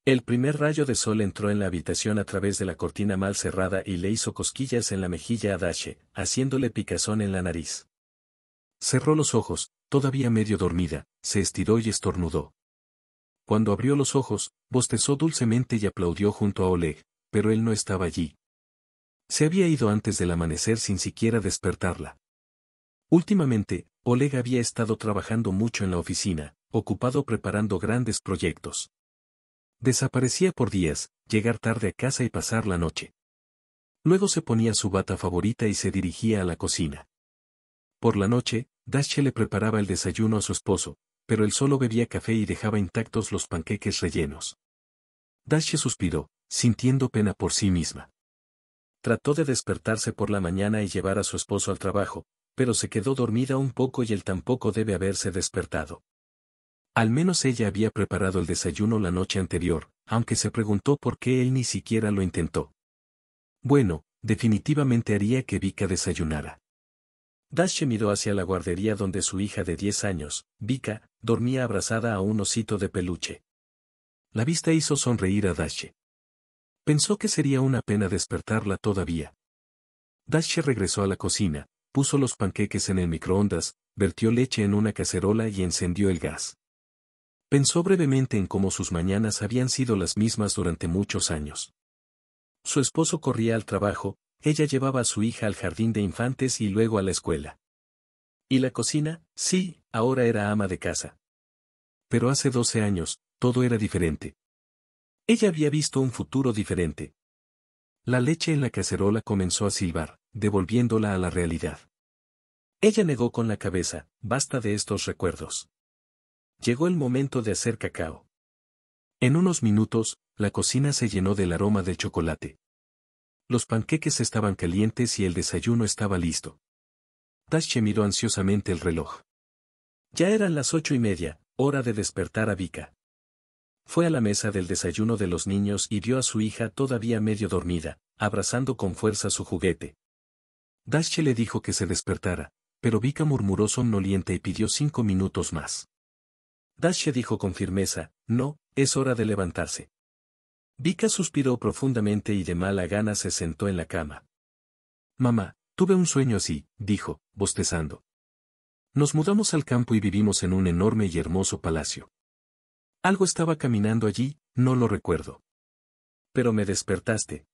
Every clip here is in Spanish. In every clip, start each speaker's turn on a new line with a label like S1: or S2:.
S1: El primer rayo de sol entró en la habitación a través de la cortina mal cerrada y le hizo cosquillas en la mejilla a Daisy, haciéndole picazón en la nariz. Cerró los ojos, todavía medio dormida, se estiró y estornudó. Cuando abrió los ojos, bostezó dulcemente y aplaudió junto a Oleg, pero él no estaba allí. Se había ido antes del amanecer sin siquiera despertarla. Últimamente, Oleg había estado trabajando mucho en la oficina, ocupado preparando grandes proyectos. Desaparecía por días, llegar tarde a casa y pasar la noche. Luego se ponía su bata favorita y se dirigía a la cocina. Por la noche, Daisy le preparaba el desayuno a su esposo, pero él solo bebía café y dejaba intactos los panqueques rellenos. Daisy suspiró, sintiendo pena por sí misma. Trató de despertarse por la mañana y llevar a su esposo al trabajo, pero se quedó dormida un poco y él tampoco debe haberse despertado. Al menos ella había preparado el desayuno la noche anterior, aunque se preguntó por qué él ni siquiera lo intentó. Bueno, definitivamente haría que Vika desayunara. Daisy miró hacia la guardería donde su hija de 10 años, Vika, dormía abrazada a un osito de peluche. La vista hizo sonreír a Daisy. Pensó que sería una pena despertarla todavía. Daisy regresó a la cocina, puso los panqueques en el microondas, vertió leche en una cacerola y encendió el gas. Pensó brevemente en cómo sus mañanas habían sido las mismas durante muchos años. Su esposo corría al trabajo, ella llevaba a su hija al jardín de infantes y luego a la escuela. ¿Y la cocina? Sí, ahora era ama de casa. Pero hace 12 años, todo era diferente. Ella había visto un futuro diferente. La leche en la cacerola comenzó a silbar, devolviéndola a la realidad. Ella negó con la cabeza, basta de estos recuerdos. Llegó el momento de hacer cacao. En unos minutos, la cocina se llenó del aroma del chocolate. Los panqueques estaban calientes y el desayuno estaba listo. Daisy miró ansiosamente el reloj. Ya eran las 8:30, hora de despertar a Vika. Fue a la mesa del desayuno de los niños y vio a su hija todavía medio dormida, abrazando con fuerza su juguete. Daisy le dijo que se despertara, pero Vika murmuró somnolienta y pidió 5 minutos más. Daisy dijo con firmeza, no, es hora de levantarse. Vika suspiró profundamente y de mala gana se sentó en la cama. Mamá, tuve un sueño así, dijo, bostezando. Nos mudamos al campo y vivimos en un enorme y hermoso palacio. Algo estaba caminando allí, no lo recuerdo. Pero me despertaste.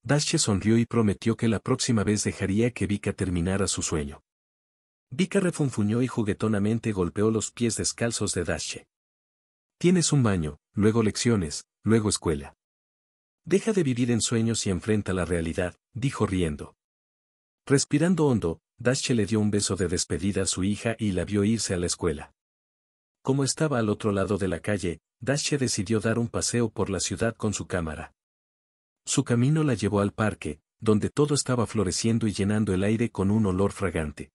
S1: Daisy sonrió y prometió que la próxima vez dejaría que Vika terminara su sueño. Vika refunfuñó y juguetonamente golpeó los pies descalzos de Daisy. Tienes un baño, luego lecciones, luego escuela. Deja de vivir en sueños y enfrenta la realidad, dijo riendo. Respirando hondo, Daisy le dio un beso de despedida a su hija y la vio irse a la escuela. Como estaba al otro lado de la calle, Daisy decidió dar un paseo por la ciudad con su cámara. Su camino la llevó al parque, donde todo estaba floreciendo y llenando el aire con un olor fragante.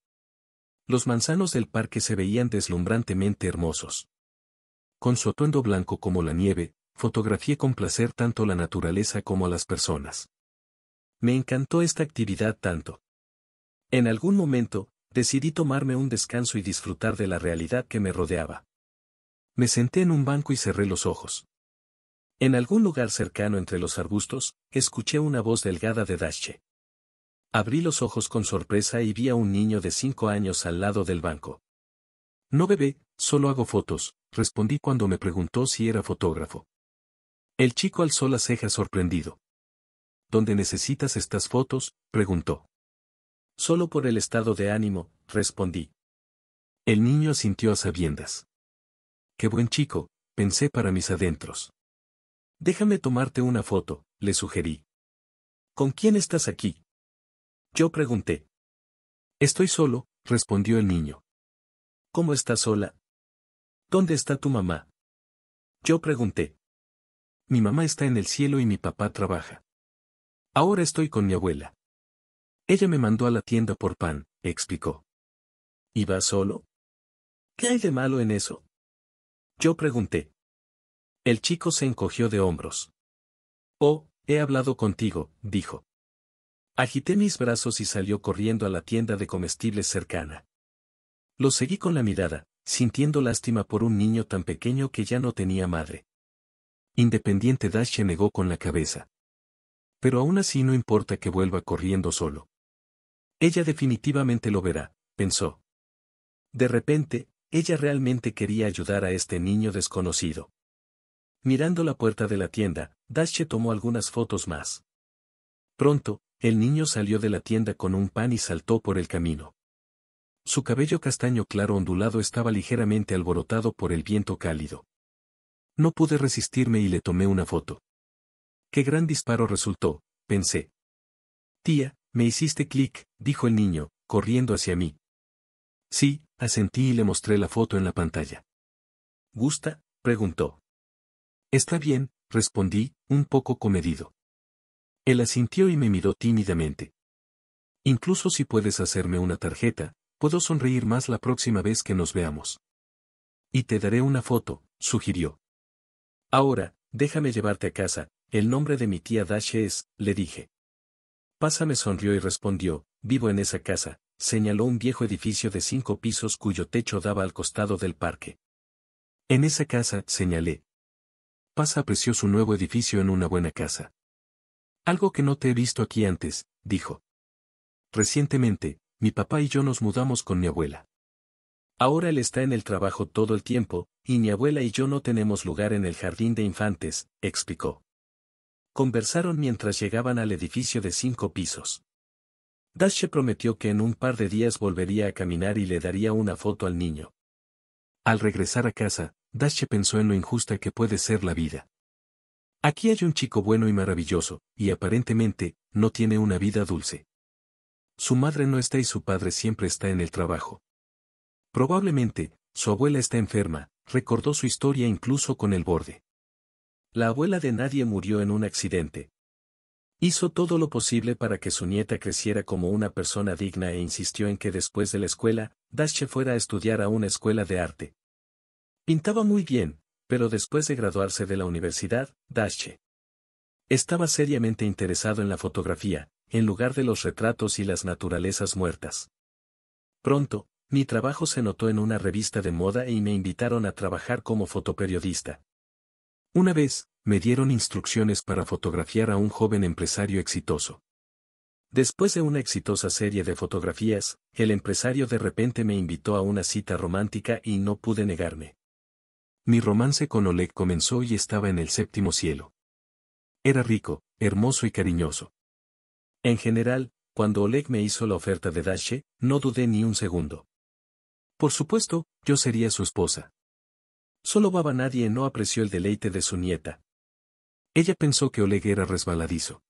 S1: Los manzanos del parque se veían deslumbrantemente hermosos. Con su atuendo blanco como la nieve, fotografié con placer tanto la naturaleza como a las personas. Me encantó esta actividad tanto. En algún momento, decidí tomarme un descanso y disfrutar de la realidad que me rodeaba. Me senté en un banco y cerré los ojos. En algún lugar cercano entre los arbustos, escuché una voz delgada de Daisy. Abrí los ojos con sorpresa y vi a un niño de 5 años al lado del banco. No bebé, solo hago fotos, respondí cuando me preguntó si era fotógrafo. El chico alzó las cejas sorprendido. ¿Dónde necesitas estas fotos?, preguntó. Solo por el estado de ánimo, respondí. El niño asintió a sabiendas. Qué buen chico, pensé para mis adentros. Déjame tomarte una foto, le sugerí. ¿Con quién estás aquí?, yo pregunté. Estoy solo, respondió el niño. ¿Cómo estás sola? ¿Dónde está tu mamá?, yo pregunté. Mi mamá está en el cielo y mi papá trabaja. Ahora estoy con mi abuela. Ella me mandó a la tienda por pan, explicó. ¿Y vas solo? ¿Qué hay de malo en eso?, yo pregunté. El chico se encogió de hombros. Oh, he hablado contigo, dijo. Agité mis brazos y salió corriendo a la tienda de comestibles cercana. Lo seguí con la mirada, sintiendo lástima por un niño tan pequeño que ya no tenía madre. Independiente Dash negó con la cabeza. Pero aún así no importa que vuelva corriendo solo. Ella definitivamente lo verá, pensó. De repente, ella realmente quería ayudar a este niño desconocido. Mirando la puerta de la tienda, Dash tomó algunas fotos más. Pronto, el niño salió de la tienda con un pan y saltó por el camino. Su cabello castaño claro ondulado estaba ligeramente alborotado por el viento cálido. No pude resistirme y le tomé una foto. Qué gran disparo resultó, pensé. Tía, me hiciste clic, dijo el niño, corriendo hacia mí. Sí, asentí y le mostré la foto en la pantalla. ¿Gusta?, preguntó. Está bien, respondí, un poco comedido. Él asintió y me miró tímidamente. Incluso si puedes hacerme una tarjeta, puedo sonreír más la próxima vez que nos veamos. Y te daré una foto, sugirió. Ahora, déjame llevarte a casa, el nombre de mi tía Dash es, le dije. Pásame sonrió y respondió, vivo en esa casa, señaló un viejo edificio de 5 pisos cuyo techo daba al costado del parque. En esa casa, señalé. Pasa apreció su nuevo edificio en una buena casa. Algo que no te he visto aquí antes, dijo. Recientemente, mi papá y yo nos mudamos con mi abuela. Ahora él está en el trabajo todo el tiempo, y mi abuela y yo no tenemos lugar en el jardín de infantes, explicó. Conversaron mientras llegaban al edificio de 5 pisos. Dash prometió que en un par de días volvería a caminar y le daría una foto al niño. Al regresar a casa, Dash pensó en lo injusta que puede ser la vida. Aquí hay un chico bueno y maravilloso, y aparentemente, no tiene una vida dulce. Su madre no está y su padre siempre está en el trabajo. Probablemente, su abuela está enferma, recordó su historia incluso con el borde. La abuela de nadie murió en un accidente. Hizo todo lo posible para que su nieta creciera como una persona digna e insistió en que después de la escuela, Dash fuera a estudiar a una escuela de arte. Pintaba muy bien, pero después de graduarse de la universidad, Dash estaba seriamente interesado en la fotografía, en lugar de los retratos y las naturalezas muertas. Pronto, mi trabajo se notó en una revista de moda y me invitaron a trabajar como fotoperiodista. Una vez, me dieron instrucciones para fotografiar a un joven empresario exitoso. Después de una exitosa serie de fotografías, el empresario de repente me invitó a una cita romántica y no pude negarme. Mi romance con Oleg comenzó y estaba en el 7º cielo. Era rico, hermoso y cariñoso. En general, cuando Oleg me hizo la oferta de Dash, no dudé ni un segundo. Por supuesto, yo sería su esposa. Solo Baba nadie no apreció el deleite de su nieta. Ella pensó que Oleg era resbaladizo.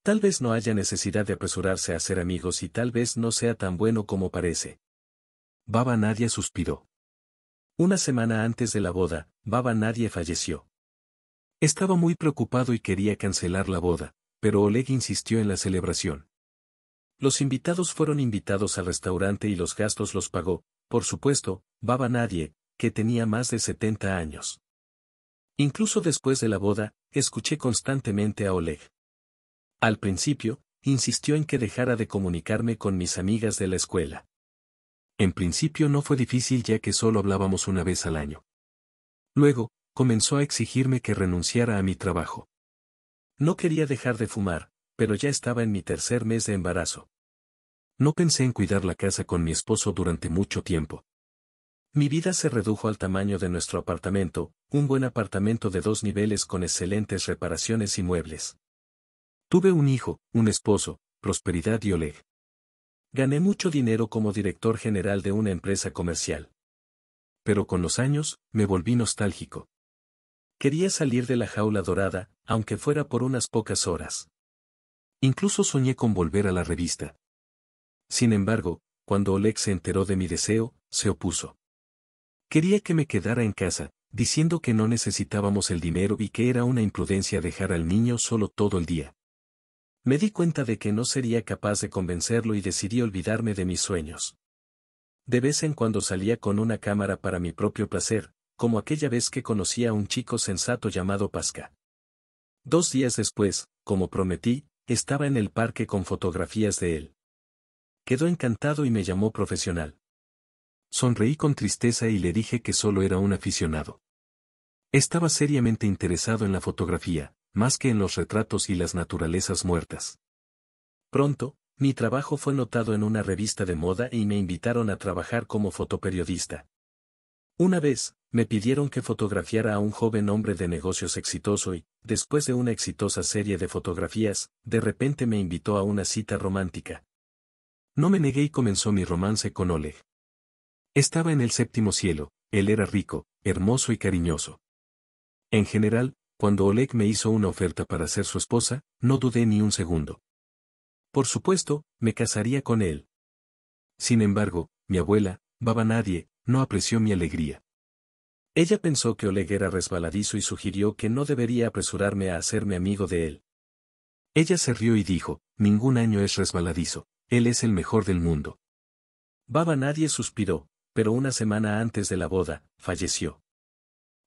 S1: Tal vez no haya necesidad de apresurarse a ser amigos y tal vez no sea tan bueno como parece. Baba Nadia suspiró. Una semana antes de la boda, Baba Nadia falleció. Estaba muy preocupado y quería cancelar la boda, pero Oleg insistió en la celebración. Los invitados fueron invitados al restaurante y los gastos los pagó, por supuesto, Baba Nadia, que tenía más de 70 años. Incluso después de la boda, escuché constantemente a Oleg. Al principio, insistió en que dejara de comunicarme con mis amigas de la escuela. En principio no fue difícil ya que solo hablábamos una vez al año. Luego, comenzó a exigirme que renunciara a mi trabajo. No quería dejar de fumar, pero ya estaba en mi 3er mes de embarazo. No pensé en cuidar la casa con mi esposo durante mucho tiempo. Mi vida se redujo al tamaño de nuestro apartamento, un buen apartamento de 2 niveles con excelentes reparaciones y muebles. Tuve un hijo, un esposo, prosperidad y Oleg. Gané mucho dinero como director general de una empresa comercial. Pero con los años, me volví nostálgico. Quería salir de la jaula dorada, aunque fuera por unas pocas horas. Incluso soñé con volver a la revista. Sin embargo, cuando Oleg se enteró de mi deseo, se opuso. Quería que me quedara en casa, diciendo que no necesitábamos el dinero y que era una imprudencia dejar al niño solo todo el día. Me di cuenta de que no sería capaz de convencerlo y decidí olvidarme de mis sueños. De vez en cuando salía con una cámara para mi propio placer, como aquella vez que conocí a un chico sensato llamado Pasca. 2 días después, como prometí, estaba en el parque con fotografías de él. Quedó encantado y me llamó profesional. Sonreí con tristeza y le dije que solo era un aficionado. Estaba seriamente interesado en la fotografía, más que en los retratos y las naturalezas muertas. Pronto, mi trabajo fue notado en una revista de moda y me invitaron a trabajar como fotoperiodista. Una vez, me pidieron que fotografiara a un joven hombre de negocios exitoso y, después de una exitosa serie de fotografías, de repente me invitó a una cita romántica. No me negué y comenzó mi romance con Oleg. Estaba en el séptimo cielo, él era rico, hermoso y cariñoso. En general, cuando Oleg me hizo una oferta para ser su esposa, no dudé ni un segundo. Por supuesto, me casaría con él. Sin embargo, mi abuela, Baba Nadie, no apreció mi alegría. Ella pensó que Oleg era resbaladizo y sugirió que no debería apresurarme a hacerme amigo de él. Ella se rió y dijo, ningún año es resbaladizo, él es el mejor del mundo. Baba Nadie suspiró, pero una semana antes de la boda, falleció.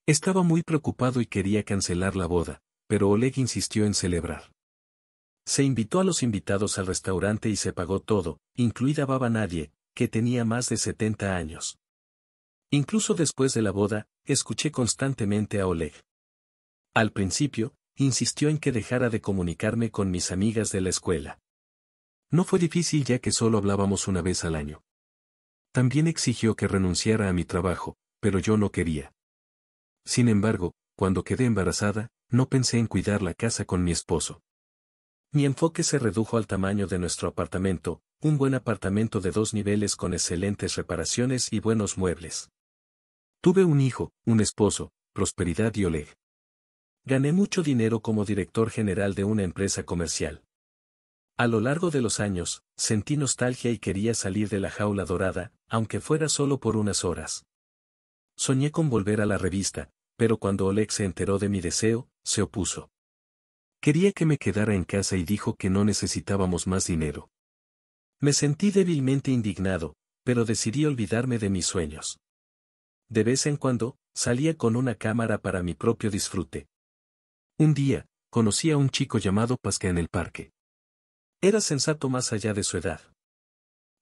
S1: Estaba muy preocupado y quería cancelar la boda, pero Oleg insistió en celebrar. Se invitó a los invitados al restaurante y se pagó todo, incluida Baba Nadie, que tenía más de 70 años. Incluso después de la boda, escuché constantemente a Oleg. Al principio, insistió en que dejara de comunicarme con mis amigas de la escuela. No fue difícil ya que solo hablábamos una vez al año. También exigió que renunciara a mi trabajo, pero yo no quería. Sin embargo, cuando quedé embarazada, no pensé en cuidar la casa con mi esposo. Mi enfoque se redujo al tamaño de nuestro apartamento, un buen apartamento de 2 niveles con excelentes reparaciones y buenos muebles. Tuve un hijo, un esposo, prosperidad y Oleg. Gané mucho dinero como director general de una empresa comercial. A lo largo de los años, sentí nostalgia y quería salir de la jaula dorada, aunque fuera solo por unas horas. Soñé con volver a la revista, pero cuando Oleg se enteró de mi deseo, se opuso. Quería que me quedara en casa y dijo que no necesitábamos más dinero. Me sentí débilmente indignado, pero decidí olvidarme de mis sueños. De vez en cuando, salía con una cámara para mi propio disfrute. Un día, conocí a un chico llamado Pasca en el parque. Era sensato más allá de su edad.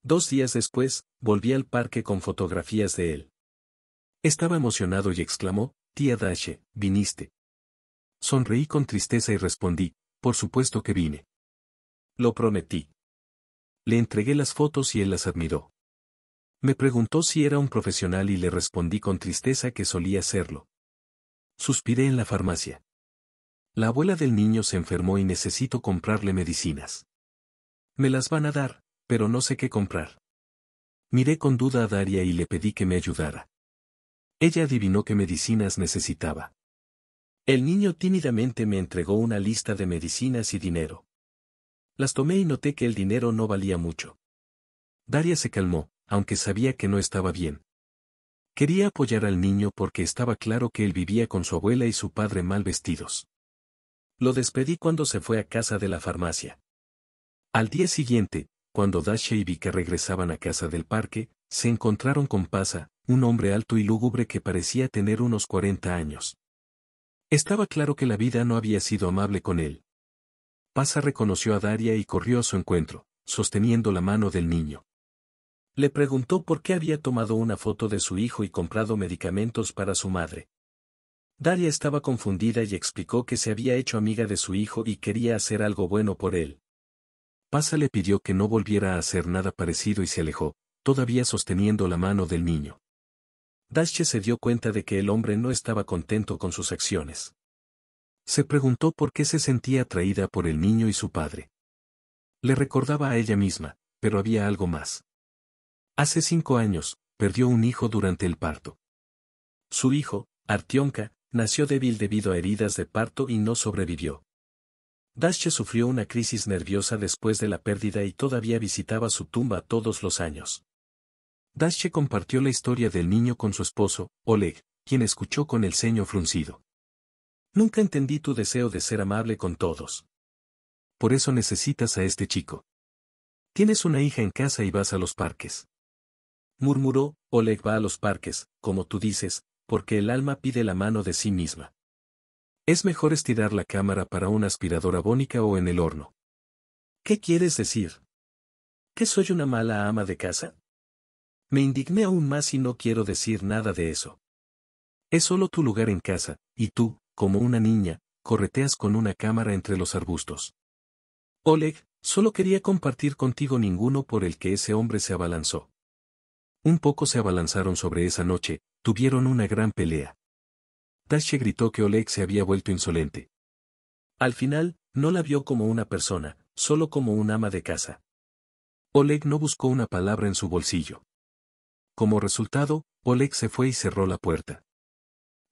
S1: 2 días después, volví al parque con fotografías de él. Estaba emocionado y exclamó, tía Dashe, ¿viniste? Sonreí con tristeza y respondí, por supuesto que vine. Lo prometí. Le entregué las fotos y él las admiró. Me preguntó si era un profesional y le respondí con tristeza que solía serlo. Suspiré en la farmacia. La abuela del niño se enfermó y necesito comprarle medicinas. Me las van a dar, pero no sé qué comprar. Miré con duda a Daria y le pedí que me ayudara. Ella adivinó qué medicinas necesitaba. El niño tímidamente me entregó una lista de medicinas y dinero. Las tomé y noté que el dinero no valía mucho. Daria se calmó, aunque sabía que no estaba bien. Quería apoyar al niño porque estaba claro que él vivía con su abuela y su padre mal vestidos. Lo despedí cuando se fue a casa de la farmacia. Al día siguiente, cuando Dasha y Vika regresaban a casa del parque, se encontraron con Pasa, un hombre alto y lúgubre que parecía tener unos 40 años. Estaba claro que la vida no había sido amable con él. Pasa reconoció a Daria y corrió a su encuentro, sosteniendo la mano del niño. Le preguntó por qué había tomado una foto de su hijo y comprado medicamentos para su madre. Daria estaba confundida y explicó que se había hecho amiga de su hijo y quería hacer algo bueno por él. Pasa le pidió que no volviera a hacer nada parecido y se alejó, todavía sosteniendo la mano del niño. Dashe se dio cuenta de que el hombre no estaba contento con sus acciones. Se preguntó por qué se sentía atraída por el niño y su padre. Le recordaba a ella misma, pero había algo más. Hace 5 años, perdió un hijo durante el parto. Su hijo, Artyomka, nació débil debido a heridas de parto y no sobrevivió. Dashe sufrió una crisis nerviosa después de la pérdida y todavía visitaba su tumba todos los años. Dashe compartió la historia del niño con su esposo, Oleg, quien escuchó con el ceño fruncido. Nunca entendí tu deseo de ser amable con todos. Por eso necesitas a este chico. Tienes una hija en casa y vas a los parques. Murmuró, Oleg va a los parques, como tú dices, porque el alma pide la mano de sí misma. Es mejor estirar la cámara para una aspiradora bónica o en el horno. ¿Qué quieres decir? ¿Que soy una mala ama de casa? Me indigné aún más y no quiero decir nada de eso. Es solo tu lugar en casa, y tú, como una niña, correteas con una cámara entre los arbustos. Oleg, solo quería compartir contigo ninguno por el que ese hombre se abalanzó. Un poco se abalanzaron sobre esa noche, tuvieron una gran pelea. Dasha gritó que Oleg se había vuelto insolente. Al final, no la vio como una persona, solo como un ama de casa. Oleg no buscó una palabra en su bolsillo. Como resultado, Oleg se fue y cerró la puerta.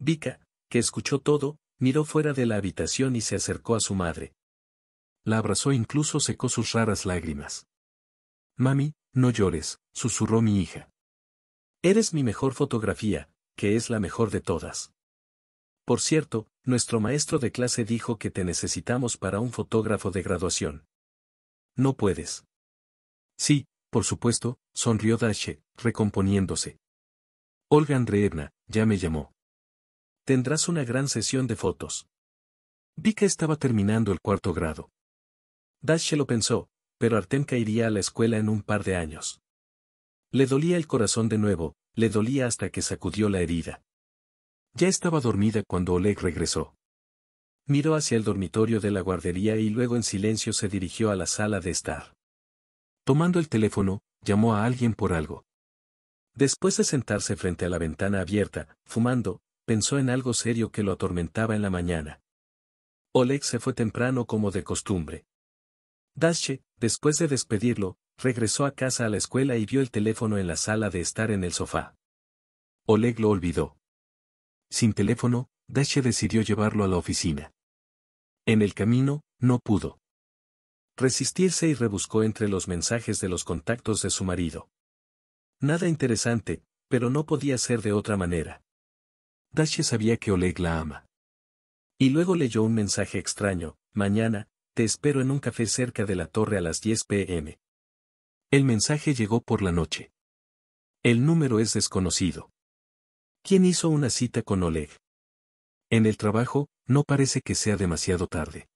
S1: Vika, que escuchó todo, miró fuera de la habitación y se acercó a su madre. La abrazó e incluso secó sus raras lágrimas. Mami, no llores, susurró mi hija. Eres mi mejor fotografía, que es la mejor de todas. Por cierto, nuestro maestro de clase dijo que te necesitamos para un fotógrafo de graduación. ¿No puedes? Sí, por supuesto, sonrió Dasha, recomponiéndose. Olga Andreevna, ya me llamó. Tendrás una gran sesión de fotos. Vika estaba terminando el 4º grado. Dasha lo pensó, pero Artemka iría a la escuela en un par de años. Le dolía el corazón de nuevo, le dolía hasta que sacudió la herida. Ya estaba dormida cuando Oleg regresó. Miró hacia el dormitorio de la guardería y luego en silencio se dirigió a la sala de estar. Tomando el teléfono, llamó a alguien por algo. Después de sentarse frente a la ventana abierta, fumando, pensó en algo serio que lo atormentaba en la mañana. Oleg se fue temprano como de costumbre. Dasha, después de despedirlo, regresó a casa a la escuela y vio el teléfono en la sala de estar en el sofá. Oleg lo olvidó. Sin teléfono, Dasha decidió llevarlo a la oficina. En el camino, no pudo resistirse y rebuscó entre los mensajes de los contactos de su marido. Nada interesante, pero no podía ser de otra manera. Dasha sabía que Oleg la ama. Y luego leyó un mensaje extraño: mañana, te espero en un café cerca de la torre a las 10 p.m. El mensaje llegó por la noche. El número es desconocido. ¿Quién hizo una cita con Oleg? En el trabajo, no parece que sea demasiado tarde.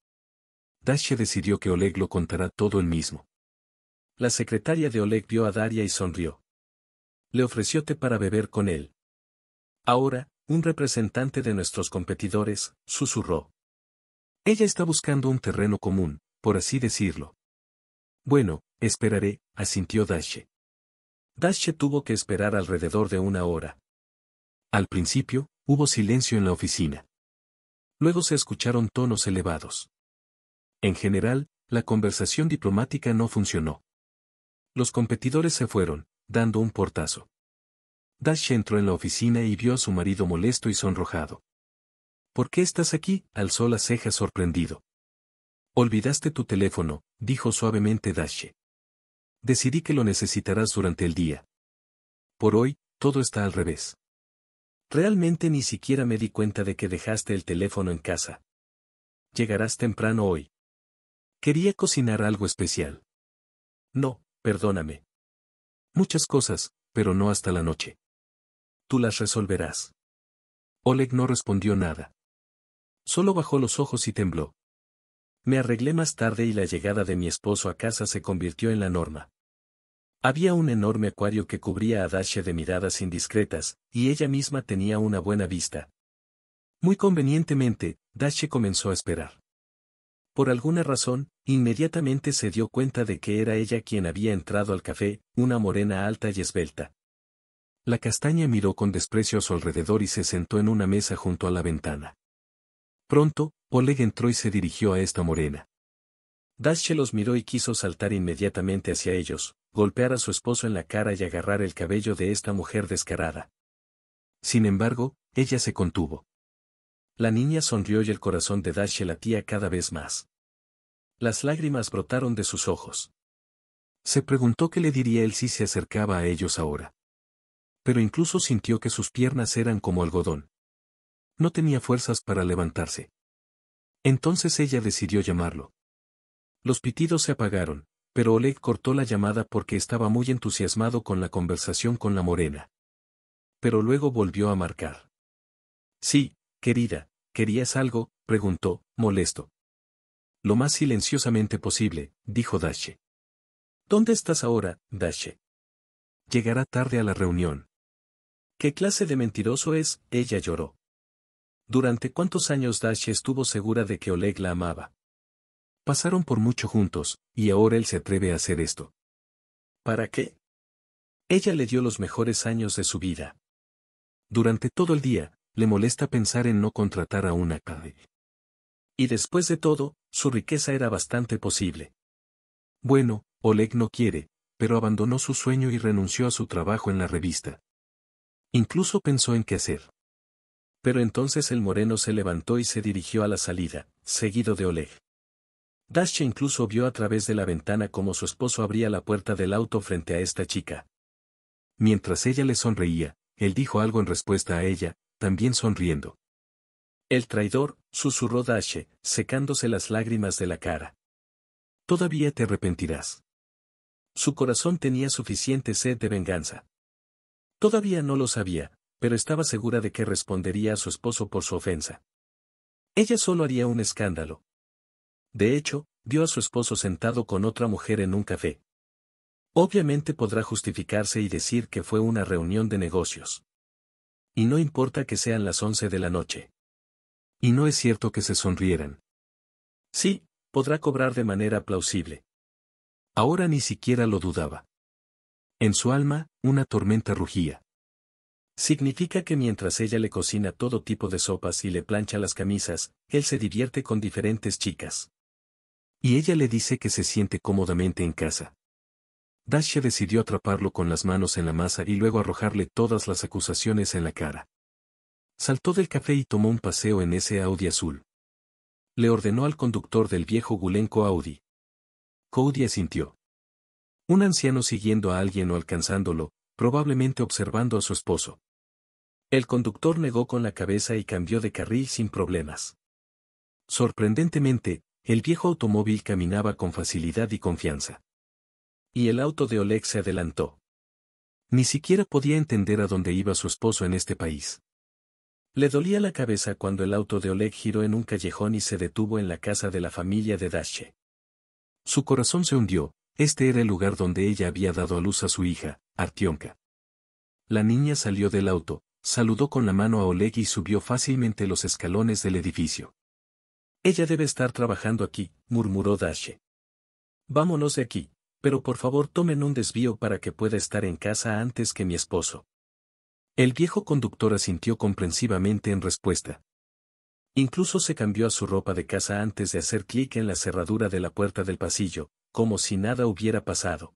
S1: Dasha decidió que Oleg lo contará todo él mismo. La secretaria de Oleg vio a Daria y sonrió. Le ofreció té para beber con él. Ahora, un representante de nuestros competidores, susurró. Ella está buscando un terreno común, por así decirlo. Bueno, esperaré, asintió Dasha. Dasha tuvo que esperar alrededor de 1 hora. Al principio, hubo silencio en la oficina. Luego se escucharon tonos elevados. En general, la conversación diplomática no funcionó. Los competidores se fueron, dando un portazo. Dasha entró en la oficina y vio a su marido molesto y sonrojado. ¿Por qué estás aquí?, alzó las cejas sorprendido. Olvidaste tu teléfono, dijo suavemente Dasha. Decidí que lo necesitarás durante el día. Por hoy, todo está al revés. Realmente ni siquiera me di cuenta de que dejaste el teléfono en casa. Llegarás temprano hoy. Quería cocinar algo especial. No, perdóname. Muchas cosas, pero no hasta la noche. Tú las resolverás. Oleg no respondió nada. Solo bajó los ojos y tembló. Me arreglé más tarde y la llegada de mi esposo a casa se convirtió en la norma. Había un enorme acuario que cubría a Dasha de miradas indiscretas, y ella misma tenía una buena vista. Muy convenientemente, Dasha comenzó a esperar. Por alguna razón, inmediatamente se dio cuenta de que era ella quien había entrado al café, una morena alta y esbelta. La castaña miró con desprecio a su alrededor y se sentó en una mesa junto a la ventana. Pronto, Oleg entró y se dirigió a esta morena. Dasha los miró y quiso saltar inmediatamente hacia ellos, golpear a su esposo en la cara y agarrar el cabello de esta mujer descarada. Sin embargo, ella se contuvo. La niña sonrió y el corazón de Dasha latía cada vez más. Las lágrimas brotaron de sus ojos. Se preguntó qué le diría él si se acercaba a ellos ahora. Pero incluso sintió que sus piernas eran como algodón. No tenía fuerzas para levantarse. Entonces ella decidió llamarlo. Los pitidos se apagaron, pero Oleg cortó la llamada porque estaba muy entusiasmado con la conversación con la morena. Pero luego volvió a marcar. Sí, querida, ¿querías algo?, preguntó, molesto. Lo más silenciosamente posible, dijo Dasha. ¿Dónde estás ahora, Dasha? Llegará tarde a la reunión. ¿Qué clase de mentiroso es? Ella lloró. ¿Durante cuántos años Dasha estuvo segura de que Oleg la amaba? Pasaron por mucho juntos, y ahora él se atreve a hacer esto. ¿Para qué? Ella le dio los mejores años de su vida. Durante todo el día, le molesta pensar en no contratar a una calle. Y después de todo, su riqueza era bastante posible. Bueno, Oleg no quiere, pero abandonó su sueño y renunció a su trabajo en la revista. Incluso pensó en qué hacer. Pero entonces el moreno se levantó y se dirigió a la salida, seguido de Oleg. Dasha incluso vio a través de la ventana cómo su esposo abría la puerta del auto frente a esta chica. Mientras ella le sonreía, él dijo algo en respuesta a ella, también sonriendo. El traidor, susurró Dasha, secándose las lágrimas de la cara. Todavía te arrepentirás. Su corazón tenía suficiente sed de venganza. Todavía no lo sabía, pero estaba segura de que respondería a su esposo por su ofensa. Ella solo haría un escándalo. De hecho, vio a su esposo sentado con otra mujer en un café. Obviamente podrá justificarse y decir que fue una reunión de negocios. Y no importa que sean las 11 de la noche. Y no es cierto que se sonrieran. Sí, podrá cobrar de manera plausible. Ahora ni siquiera lo dudaba. En su alma, una tormenta rugía. Significa que mientras ella le cocina todo tipo de sopas y le plancha las camisas, él se divierte con diferentes chicas. Y ella le dice que se siente cómodamente en casa. Dasha decidió atraparlo con las manos en la masa y luego arrojarle todas las acusaciones en la cara. Saltó del café y tomó un paseo en ese Audi azul. Le ordenó al conductor del viejo Gulenco Audi. Cody asintió. Un anciano siguiendo a alguien o alcanzándolo, probablemente observando a su esposo. El conductor negó con la cabeza y cambió de carril sin problemas. Sorprendentemente, el viejo automóvil caminaba con facilidad y confianza. Y el auto de Oleg se adelantó. Ni siquiera podía entender a dónde iba su esposo en este país. Le dolía la cabeza cuando el auto de Oleg giró en un callejón y se detuvo en la casa de la familia de Dasha. Su corazón se hundió, este era el lugar donde ella había dado a luz a su hija, Artyomka. La niña salió del auto, saludó con la mano a Oleg y subió fácilmente los escalones del edificio. Ella debe estar trabajando aquí, murmuró Dasha. Vámonos de aquí, pero por favor tomen un desvío para que pueda estar en casa antes que mi esposo. El viejo conductor asintió comprensivamente en respuesta. Incluso se cambió a su ropa de casa antes de hacer clic en la cerradura de la puerta del pasillo, como si nada hubiera pasado.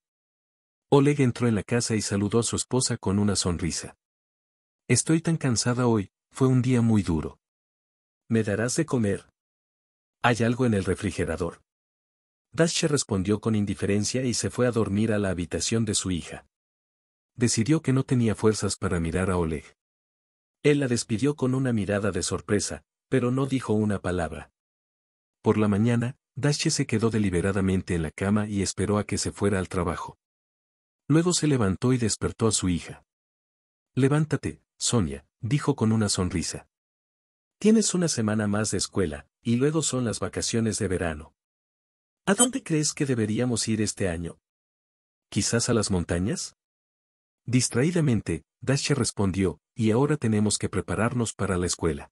S1: Oleg entró en la casa y saludó a su esposa con una sonrisa. Estoy tan cansada hoy, fue un día muy duro. ¿Me darás de comer? ¿Hay algo en el refrigerador? Dasha respondió con indiferencia y se fue a dormir a la habitación de su hija. Decidió que no tenía fuerzas para mirar a Oleg. Él la despidió con una mirada de sorpresa, pero no dijo una palabra. Por la mañana, Dasha se quedó deliberadamente en la cama y esperó a que se fuera al trabajo. Luego se levantó y despertó a su hija. Levántate, Sonia, dijo con una sonrisa. Tienes una semana más de escuela, y luego son las vacaciones de verano. ¿A dónde crees que deberíamos ir este año? ¿Quizás a las montañas? Distraídamente, Dasha respondió, y ahora tenemos que prepararnos para la escuela.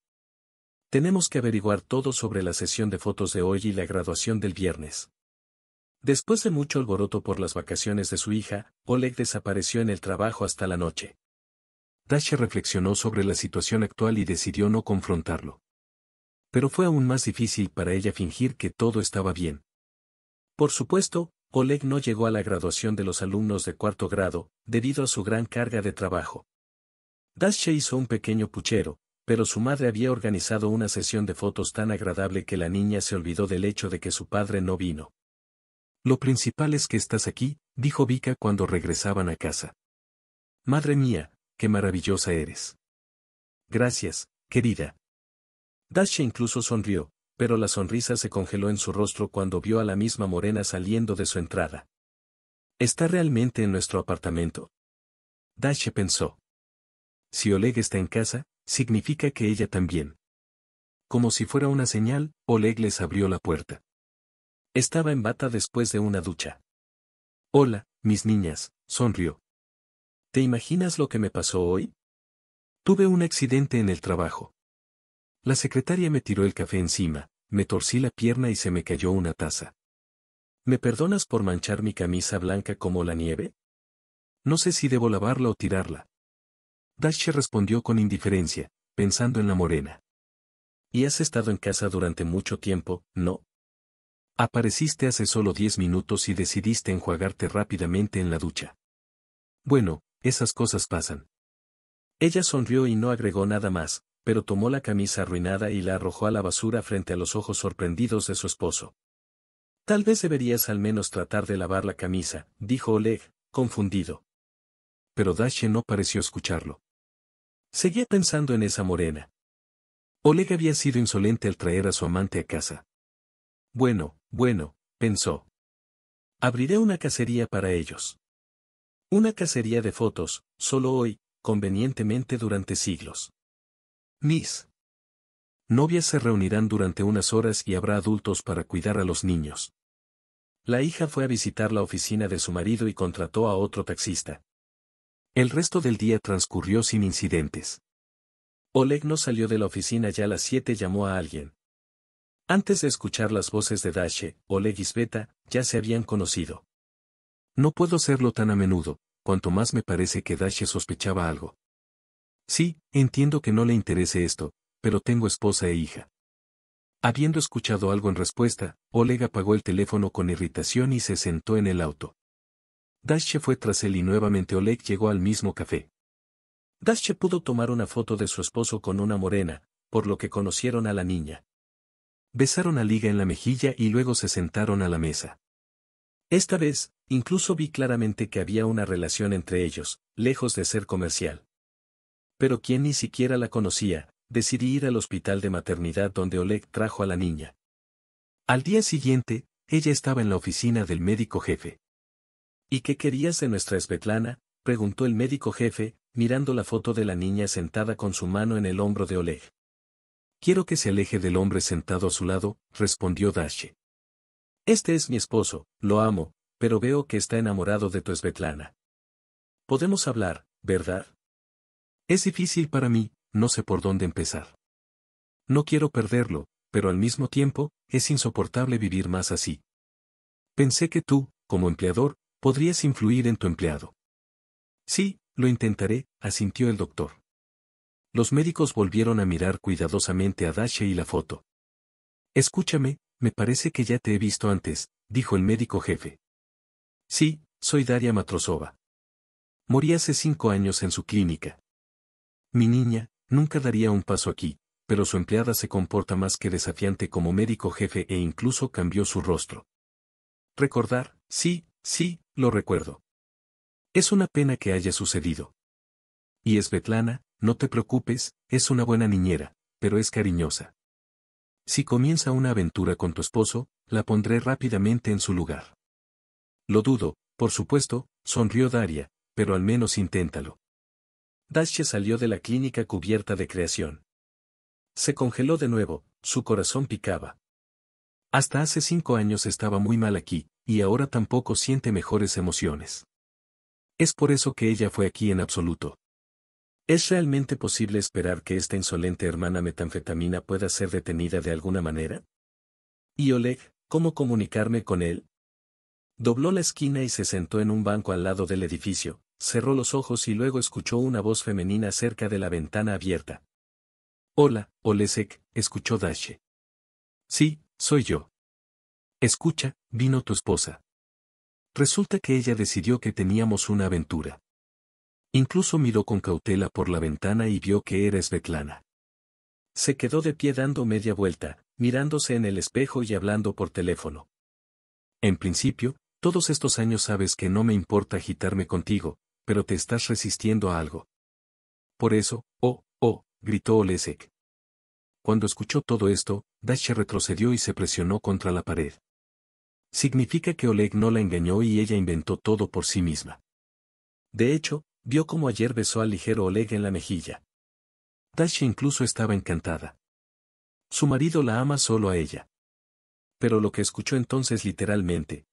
S1: Tenemos que averiguar todo sobre la sesión de fotos de hoy y la graduación del viernes. Después de mucho alboroto por las vacaciones de su hija, Oleg desapareció en el trabajo hasta la noche. Dasha reflexionó sobre la situación actual y decidió no confrontarlo. Pero fue aún más difícil para ella fingir que todo estaba bien. Por supuesto, Oleg no llegó a la graduación de los alumnos de cuarto grado, debido a su gran carga de trabajo. Dasha hizo un pequeño puchero, pero su madre había organizado una sesión de fotos tan agradable que la niña se olvidó del hecho de que su padre no vino. Lo principal es que estás aquí, dijo Vika cuando regresaban a casa. Madre mía, qué maravillosa eres. Gracias, querida. Dasha incluso sonrió, pero la sonrisa se congeló en su rostro cuando vio a la misma morena saliendo de su entrada. ¿Está realmente en nuestro apartamento? Dasha pensó. Si Oleg está en casa, significa que ella también. Como si fuera una señal, Oleg les abrió la puerta. Estaba en bata después de una ducha. Hola, mis niñas, sonrió. ¿Te imaginas lo que me pasó hoy? Tuve un accidente en el trabajo. La secretaria me tiró el café encima, me torcí la pierna y se me cayó una taza. ¿Me perdonas por manchar mi camisa blanca como la nieve? No sé si debo lavarla o tirarla. Dash respondió con indiferencia, pensando en la morena. ¿Y has estado en casa durante mucho tiempo, no? Apareciste hace solo 10 minutos y decidiste enjuagarte rápidamente en la ducha. Bueno, esas cosas pasan. Ella sonrió y no agregó nada más, pero tomó la camisa arruinada y la arrojó a la basura frente a los ojos sorprendidos de su esposo. Tal vez deberías al menos tratar de lavar la camisa, dijo Oleg, confundido. Pero Dashe no pareció escucharlo. Seguía pensando en esa morena. Oleg había sido insolente al traer a su amante a casa. Bueno, pensó. Abriré una cacería para ellos. Una cacería de fotos, solo hoy, convenientemente durante siglos. Mis novias se reunirán durante unas horas y habrá adultos para cuidar a los niños. La hija fue a visitar la oficina de su marido y contrató a otro taxista. El resto del día transcurrió sin incidentes. Oleg no salió de la oficina ya a las 7 llamó a alguien. Antes de escuchar las voces de Dashe, Oleg y Sveta, ya se habían conocido. No puedo hacerlo tan a menudo, cuanto más me parece que Dashe sospechaba algo. Sí, entiendo que no le interese esto, pero tengo esposa e hija. Habiendo escuchado algo en respuesta, Oleg apagó el teléfono con irritación y se sentó en el auto. Dashe fue tras él y nuevamente Oleg llegó al mismo café. Dashe pudo tomar una foto de su esposo con una morena, por lo que conocieron a la niña. Besaron a Liga en la mejilla y luego se sentaron a la mesa. Esta vez, incluso vi claramente que había una relación entre ellos, lejos de ser comercial. Pero quien ni siquiera la conocía, decidí ir al hospital de maternidad donde Oleg trajo a la niña. Al día siguiente, ella estaba en la oficina del médico jefe. ¿Y qué querías de nuestra Svetlana?, preguntó el médico jefe, mirando la foto de la niña sentada con su mano en el hombro de Oleg. Quiero que se aleje del hombre sentado a su lado, respondió Dashe. Este es mi esposo, lo amo, pero veo que está enamorado de tu Svetlana. Podemos hablar, ¿verdad? Es difícil para mí, no sé por dónde empezar. No quiero perderlo, pero al mismo tiempo, es insoportable vivir más así. Pensé que tú, como empleador, podrías influir en tu empleado. Sí, lo intentaré, asintió el doctor. Los médicos volvieron a mirar cuidadosamente a Dashe y la foto. Escúchame, me parece que ya te he visto antes, dijo el médico jefe. Sí, soy Daria Matrosova. Morí hace 5 años en su clínica. Mi niña, nunca daría un paso aquí, pero su empleada se comporta más que desafiante como médico jefe e incluso cambió su rostro. Recordar, sí, lo recuerdo. Es una pena que haya sucedido. Y Svetlana, no te preocupes, es una buena niñera, pero es cariñosa. Si comienza una aventura con tu esposo, la pondré rápidamente en su lugar. Lo dudo, por supuesto, sonrió Daria, pero al menos inténtalo. Dashe salió de la clínica cubierta de creación. Se congeló de nuevo, su corazón picaba. Hasta hace 5 años estaba muy mal aquí, y ahora tampoco siente mejores emociones. Es por eso que ella fue aquí en absoluto. ¿Es realmente posible esperar que esta insolente hermana metanfetamina pueda ser detenida de alguna manera? ¿Y Oleg, cómo comunicarme con él? Dobló la esquina y se sentó en un banco al lado del edificio, cerró los ojos y luego escuchó una voz femenina cerca de la ventana abierta. Hola, Olesek, escuchó Dashe. Sí, soy yo. Escucha, vino tu esposa. Resulta que ella decidió que teníamos una aventura. Incluso miró con cautela por la ventana y vio que era Svetlana. Se quedó de pie dando media vuelta, mirándose en el espejo y hablando por teléfono. En principio, todos estos años sabes que no me importa agitarme contigo, pero te estás resistiendo a algo. Por eso, gritó Olesek. Cuando escuchó todo esto, Dashe retrocedió y se presionó contra la pared. Significa que Oleg no la engañó y ella inventó todo por sí misma. De hecho, vio como ayer besó al ligero Oleg en la mejilla. Dashe incluso estaba encantada. Su marido la ama solo a ella. Pero lo que escuchó entonces literalmente.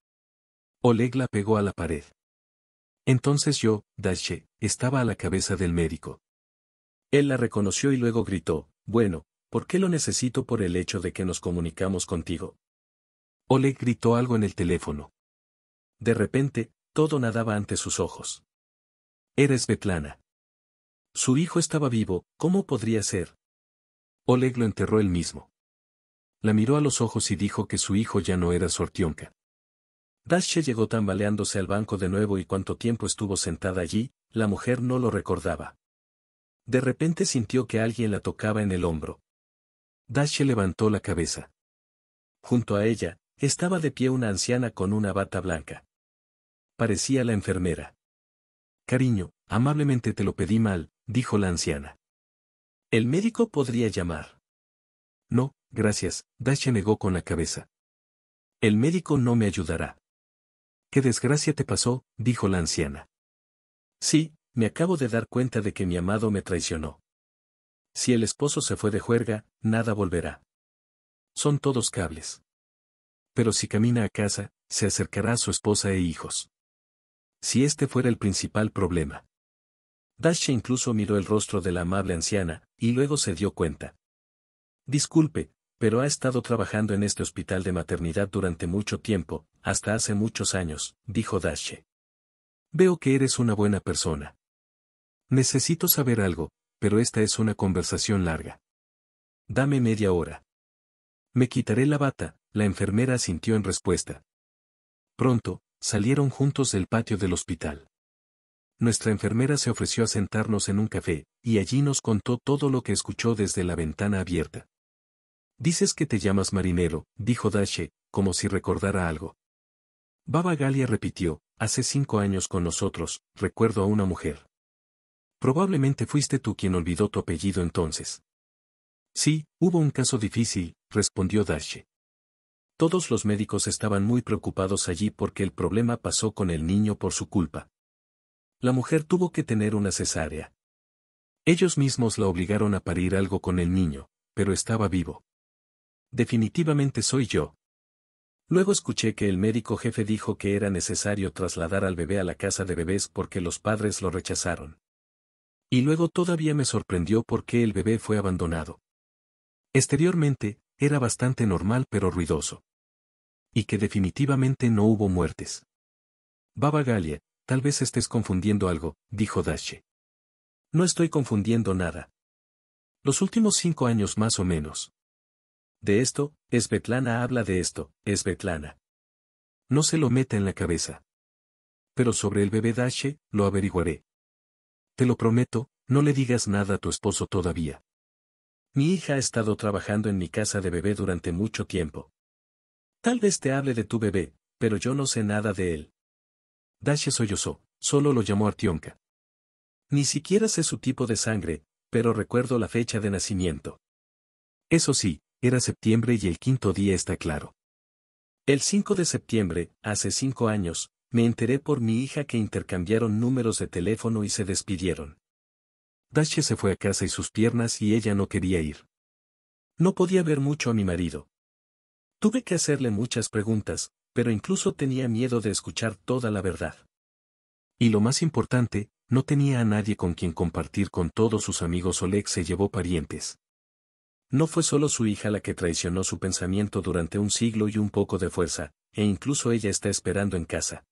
S1: Oleg la pegó a la pared. Entonces yo, Dashe, estaba a la cabeza del médico. Él la reconoció y luego gritó, bueno, ¿por qué lo necesito por el hecho de que nos comunicamos contigo? Oleg gritó algo en el teléfono. De repente, todo nadaba ante sus ojos. Era Svetlana. Su hijo estaba vivo, ¿cómo podría ser? Oleg lo enterró él mismo. La miró a los ojos y dijo que su hijo ya no era Sortionka. Dasha llegó tambaleándose al banco de nuevo y cuánto tiempo estuvo sentada allí, la mujer no lo recordaba. De repente sintió que alguien la tocaba en el hombro. Dasha levantó la cabeza. Junto a ella, estaba de pie una anciana con una bata blanca. Parecía la enfermera. Cariño, amablemente te lo pedí mal, dijo la anciana. ¿El médico podría llamar? No, gracias, Dasha negó con la cabeza. El médico no me ayudará. ¿Qué desgracia te pasó? Dijo la anciana. Sí, me acabo de dar cuenta de que mi amado me traicionó. Si el esposo se fue de juerga, nada volverá. Son todos cables. Pero si camina a casa, se acercará a su esposa e hijos. Si este fuera el principal problema. Dasha incluso miró el rostro de la amable anciana, y luego se dio cuenta. Disculpe, pero ha estado trabajando en este hospital de maternidad durante mucho tiempo, hasta hace muchos años, dijo Dasha. Veo que eres una buena persona. Necesito saber algo, pero esta es una conversación larga. Dame media hora. Me quitaré la bata, la enfermera asintió en respuesta. Pronto, salieron juntos del patio del hospital. Nuestra enfermera se ofreció a sentarnos en un café, y allí nos contó todo lo que escuchó desde la ventana abierta. Dices que te llamas marinero, dijo Dasha, como si recordara algo. Baba Galia repitió, hace 5 años con nosotros, recuerdo a una mujer. Probablemente fuiste tú quien olvidó tu apellido entonces. Sí, hubo un caso difícil, respondió Dasha. Todos los médicos estaban muy preocupados allí porque el problema pasó con el niño por su culpa. La mujer tuvo que tener una cesárea. Ellos mismos la obligaron a parir algo con el niño, pero estaba vivo. Definitivamente soy yo. Luego escuché que el médico jefe dijo que era necesario trasladar al bebé a la casa de bebés porque los padres lo rechazaron. Y luego todavía me sorprendió por qué el bebé fue abandonado. Exteriormente, era bastante normal pero ruidoso. Y que definitivamente no hubo muertes. Baba Galia, tal vez estés confundiendo algo, dijo Dasha. No estoy confundiendo nada. Los últimos 5 años más o menos. De esto, Svetlana habla de esto, Svetlana. No se lo meta en la cabeza. Pero sobre el bebé Dasha, lo averiguaré. Te lo prometo, no le digas nada a tu esposo todavía. Mi hija ha estado trabajando en mi casa de bebé durante mucho tiempo. Tal vez te hable de tu bebé, pero yo no sé nada de él. Dasha sollozó, solo lo llamó Artyomka. Ni siquiera sé su tipo de sangre, pero recuerdo la fecha de nacimiento. Eso sí, era septiembre y el 5.º día está claro. El 5 de septiembre, hace 5 años, me enteré por mi hija que intercambiaron números de teléfono y se despidieron. Dasha se fue a casa y sus piernas y ella no quería ir. No podía ver mucho a mi marido. Tuve que hacerle muchas preguntas, pero incluso tenía miedo de escuchar toda la verdad. Y lo más importante, no tenía a nadie con quien compartir con todos sus amigos. Oleg se llevó parientes. No fue solo su hija la que traicionó su pensamiento durante un siglo y un poco de fuerza, e incluso ella está esperando en casa.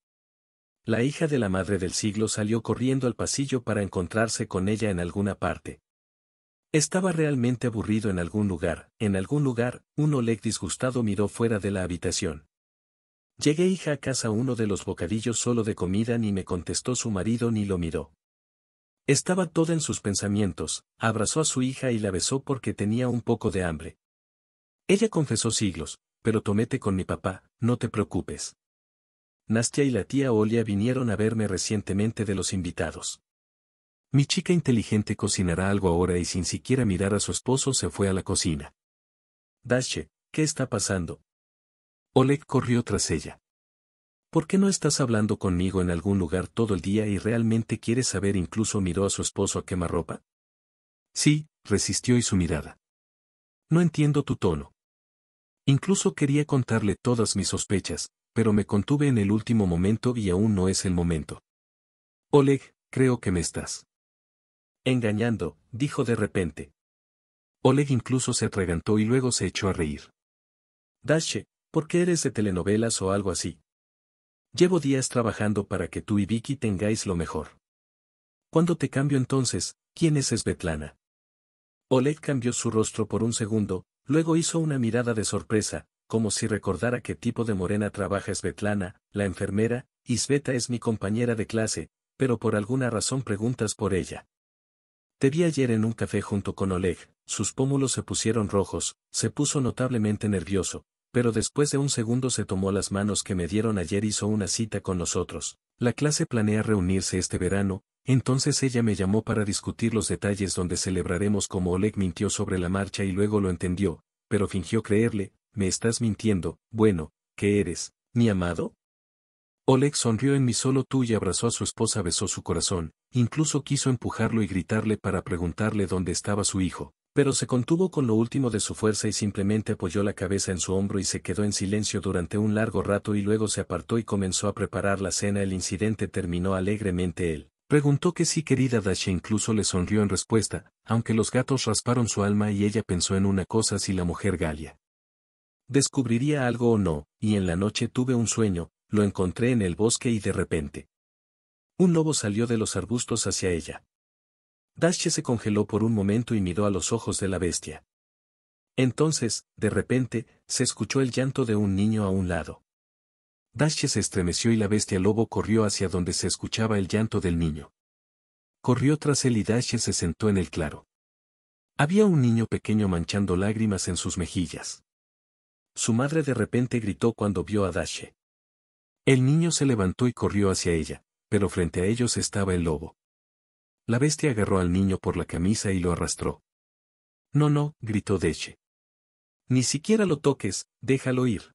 S1: La hija de la madre del siglo salió corriendo al pasillo para encontrarse con ella en alguna parte. Estaba realmente aburrido en algún lugar, un Oleg disgustado miró fuera de la habitación. Llegué hija a casa uno de los bocadillos solo de comida ni me contestó su marido ni lo miró. Estaba toda en sus pensamientos, abrazó a su hija y la besó porque tenía un poco de hambre. Ella confesó siglos, pero tomete con mi papá, no te preocupes. Nastya y la tía Olia vinieron a verme recientemente de los invitados. Mi chica inteligente cocinará algo ahora y sin siquiera mirar a su esposo se fue a la cocina. Dasha, ¿qué está pasando? Oleg corrió tras ella. ¿Por qué no estás hablando conmigo en algún lugar todo el día y realmente quieres saber? Incluso miró a su esposo a quemarropa. Sí, resistió y su mirada. No entiendo tu tono. Incluso quería contarle todas mis sospechas, pero me contuve en el último momento y aún no es el momento. Oleg, creo que me estás Engañando, dijo de repente. Oleg incluso se atragantó y luego se echó a reír. Dashe, ¿por qué eres de telenovelas o algo así? Llevo días trabajando para que tú y Vicky tengáis lo mejor. ¿Cuándo te cambio entonces? ¿Quién es Svetlana? Oleg cambió su rostro por un segundo, luego hizo una mirada de sorpresa, como si recordara qué tipo de morena trabaja Svetlana, la enfermera, y Sveta es mi compañera de clase, pero por alguna razón preguntas por ella. Te vi ayer en un café junto con Oleg, sus pómulos se pusieron rojos, se puso notablemente nervioso, pero después de un segundo se tomó las manos que me dieron ayer y hizo una cita con nosotros. La clase planea reunirse este verano, entonces ella me llamó para discutir los detalles donde celebraremos como Oleg mintió sobre la marcha y luego lo entendió, pero fingió creerle. ¿Me estás mintiendo? Bueno, ¿qué eres, mi amado? Oleg sonrió en mí solo tú y abrazó a su esposa, besó su corazón, incluso quiso empujarlo y gritarle para preguntarle dónde estaba su hijo, pero se contuvo con lo último de su fuerza y simplemente apoyó la cabeza en su hombro y se quedó en silencio durante un largo rato y luego se apartó y comenzó a preparar la cena. El incidente terminó alegremente. Él preguntó que sí, querida Dasha, incluso le sonrió en respuesta, aunque los gatos rasparon su alma y ella pensó en una cosa: si la mujer Galia descubriría algo o no, y en la noche tuve un sueño. Lo encontré en el bosque y de repente un lobo salió de los arbustos hacia ella. Dashe se congeló por un momento y miró a los ojos de la bestia. Entonces, de repente, se escuchó el llanto de un niño a un lado. Dashe se estremeció y la bestia lobo corrió hacia donde se escuchaba el llanto del niño. Corrió tras él y Dashe se sentó en el claro. Había un niño pequeño manchando lágrimas en sus mejillas. Su madre de repente gritó cuando vio a Dashe. El niño se levantó y corrió hacia ella, pero frente a ellos estaba el lobo. La bestia agarró al niño por la camisa y lo arrastró. No, no, gritó Dashe. Ni siquiera lo toques, déjalo ir.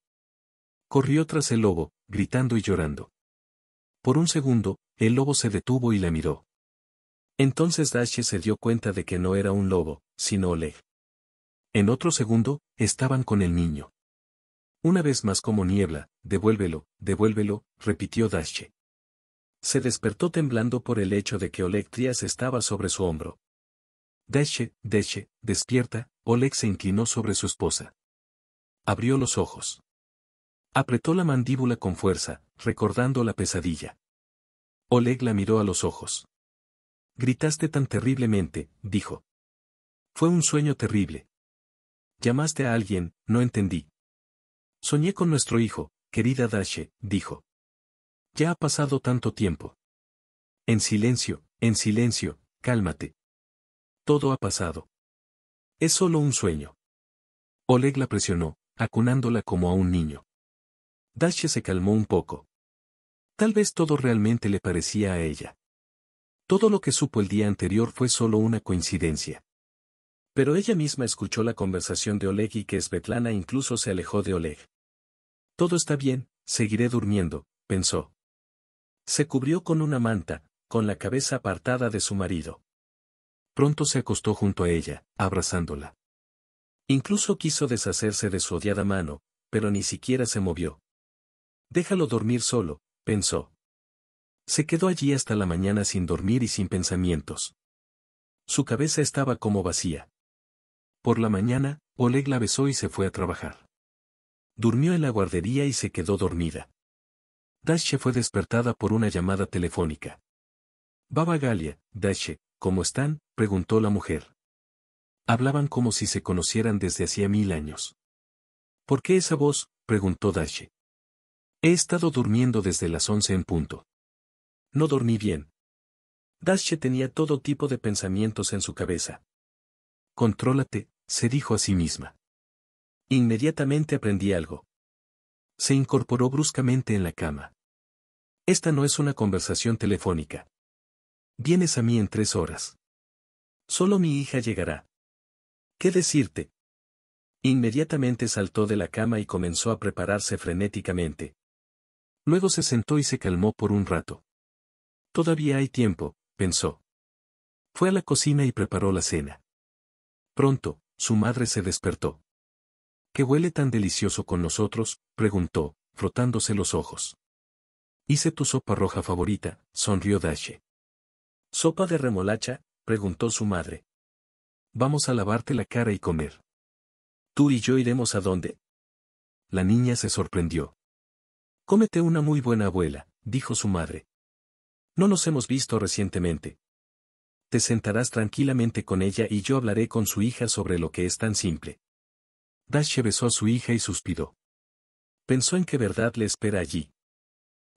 S1: Corrió tras el lobo, gritando y llorando. Por un segundo, el lobo se detuvo y la miró. Entonces Dashe se dio cuenta de que no era un lobo, sino Oleg. En otro segundo, estaban con el niño. Una vez más como niebla, devuélvelo, devuélvelo, repitió Dashe. Se despertó temblando por el hecho de que Oleg Trias estaba sobre su hombro. Dashe, Dashe, despierta. Oleg se inclinó sobre su esposa. Abrió los ojos. Apretó la mandíbula con fuerza, recordando la pesadilla. Oleg la miró a los ojos. Gritaste tan terriblemente, dijo. Fue un sueño terrible. Llamaste a alguien, no entendí. Soñé con nuestro hijo, querida Dashe, dijo. Ya ha pasado tanto tiempo. En silencio, cálmate. Todo ha pasado. Es solo un sueño. Oleg la presionó, acunándola como a un niño. Dashe se calmó un poco. Tal vez todo realmente le parecía a ella. Todo lo que supo el día anterior fue solo una coincidencia. Pero ella misma escuchó la conversación de Oleg y que Svetlana incluso se alejó de Oleg. Todo está bien, seguiré durmiendo, pensó. Se cubrió con una manta, con la cabeza apartada de su marido. Pronto se acostó junto a ella, abrazándola. Incluso quiso deshacerse de su odiada mano, pero ni siquiera se movió. Déjalo dormir solo, pensó. Se quedó allí hasta la mañana sin dormir y sin pensamientos. Su cabeza estaba como vacía. Por la mañana, Oleg la besó y se fue a trabajar. Durmió en la guardería y se quedó dormida. Dashe fue despertada por una llamada telefónica. Baba Galia, Dashe, ¿cómo están?, preguntó la mujer. Hablaban como si se conocieran desde hacía 1000 años. ¿Por qué esa voz?, preguntó Dashe. He estado durmiendo desde las 11 en punto. No dormí bien. Dashe tenía todo tipo de pensamientos en su cabeza. Contrólate, se dijo a sí misma. Inmediatamente aprendí algo. Se incorporó bruscamente en la cama. Esta no es una conversación telefónica. Vienes a mí en 3 horas. Solo mi hija llegará. ¿Qué decirte? Inmediatamente saltó de la cama y comenzó a prepararse frenéticamente. Luego se sentó y se calmó por un rato. Todavía hay tiempo, pensó. Fue a la cocina y preparó la cena. Pronto, su madre se despertó. ¿Qué huele tan delicioso con nosotros?, preguntó, frotándose los ojos. Hice tu sopa roja favorita, sonrió Dashe. ¿Sopa de remolacha? preguntó su madre. Vamos a lavarte la cara y comer. ¿Tú y yo iremos a dónde? La niña se sorprendió. Cómete una muy buena abuela, dijo su madre. No nos hemos visto recientemente. Te sentarás tranquilamente con ella y yo hablaré con su hija sobre lo que es tan simple. Dash besó a su hija y suspiró. Pensó en qué verdad le espera allí.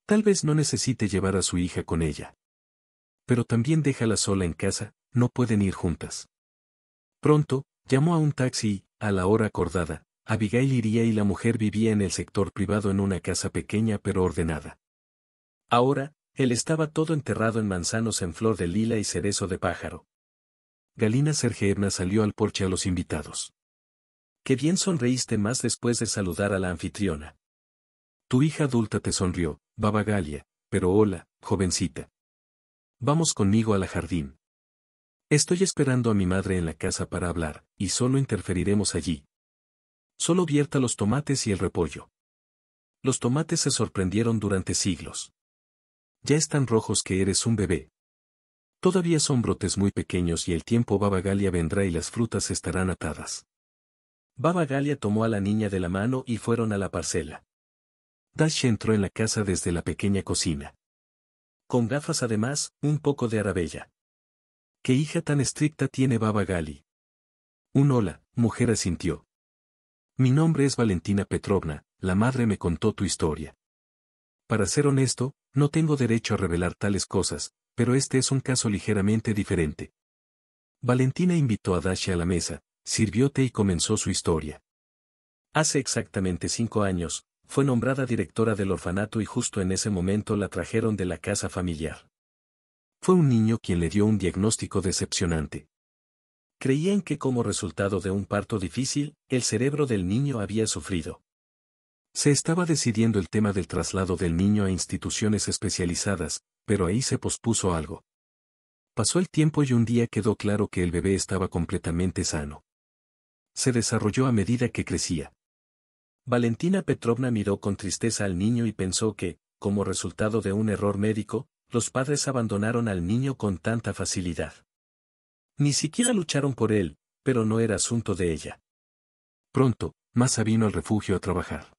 S1: Tal vez no necesite llevar a su hija con ella. Pero también déjala sola en casa, no pueden ir juntas. Pronto, llamó a un taxi y, a la hora acordada, Abigail iría y la mujer vivía en el sector privado en una casa pequeña pero ordenada. Ahora, él estaba todo enterrado en manzanos en flor de lila y cerezo de pájaro. Galina Sergeevna salió al porche a los invitados. Qué bien sonreíste más después de saludar a la anfitriona. Tu hija adulta te sonrió, Baba Galia, pero hola, jovencita. Vamos conmigo a la jardín. Estoy esperando a mi madre en la casa para hablar, y solo interferiremos allí. Solo vierta los tomates y el repollo. Los tomates se sorprendieron durante siglos. Ya están rojos que eres un bebé. Todavía son brotes muy pequeños y el tiempo Baba Galia vendrá y las frutas estarán atadas. Baba Galia tomó a la niña de la mano y fueron a la parcela. Dash entró en la casa desde la pequeña cocina. Con gafas además, un poco de arabella. ¿Qué hija tan estricta tiene Baba Gali? Un hola, mujer asintió. Mi nombre es Valentina Petrovna, la madre me contó tu historia. Para ser honesto, no tengo derecho a revelar tales cosas, pero este es un caso ligeramente diferente. Valentina invitó a Dash a la mesa, sirvió té y comenzó su historia. Hace exactamente 5 años, fue nombrada directora del orfanato y justo en ese momento la trajeron de la casa familiar. Fue un niño quien le dio un diagnóstico decepcionante. Creían que como resultado de un parto difícil, el cerebro del niño había sufrido. Se estaba decidiendo el tema del traslado del niño a instituciones especializadas, pero ahí se pospuso algo. Pasó el tiempo y un día quedó claro que el bebé estaba completamente sano. Se desarrolló a medida que crecía. Valentina Petrovna miró con tristeza al niño y pensó que, como resultado de un error médico, los padres abandonaron al niño con tanta facilidad. Ni siquiera lucharon por él, pero no era asunto de ella. Pronto, Masa vino al refugio a trabajar.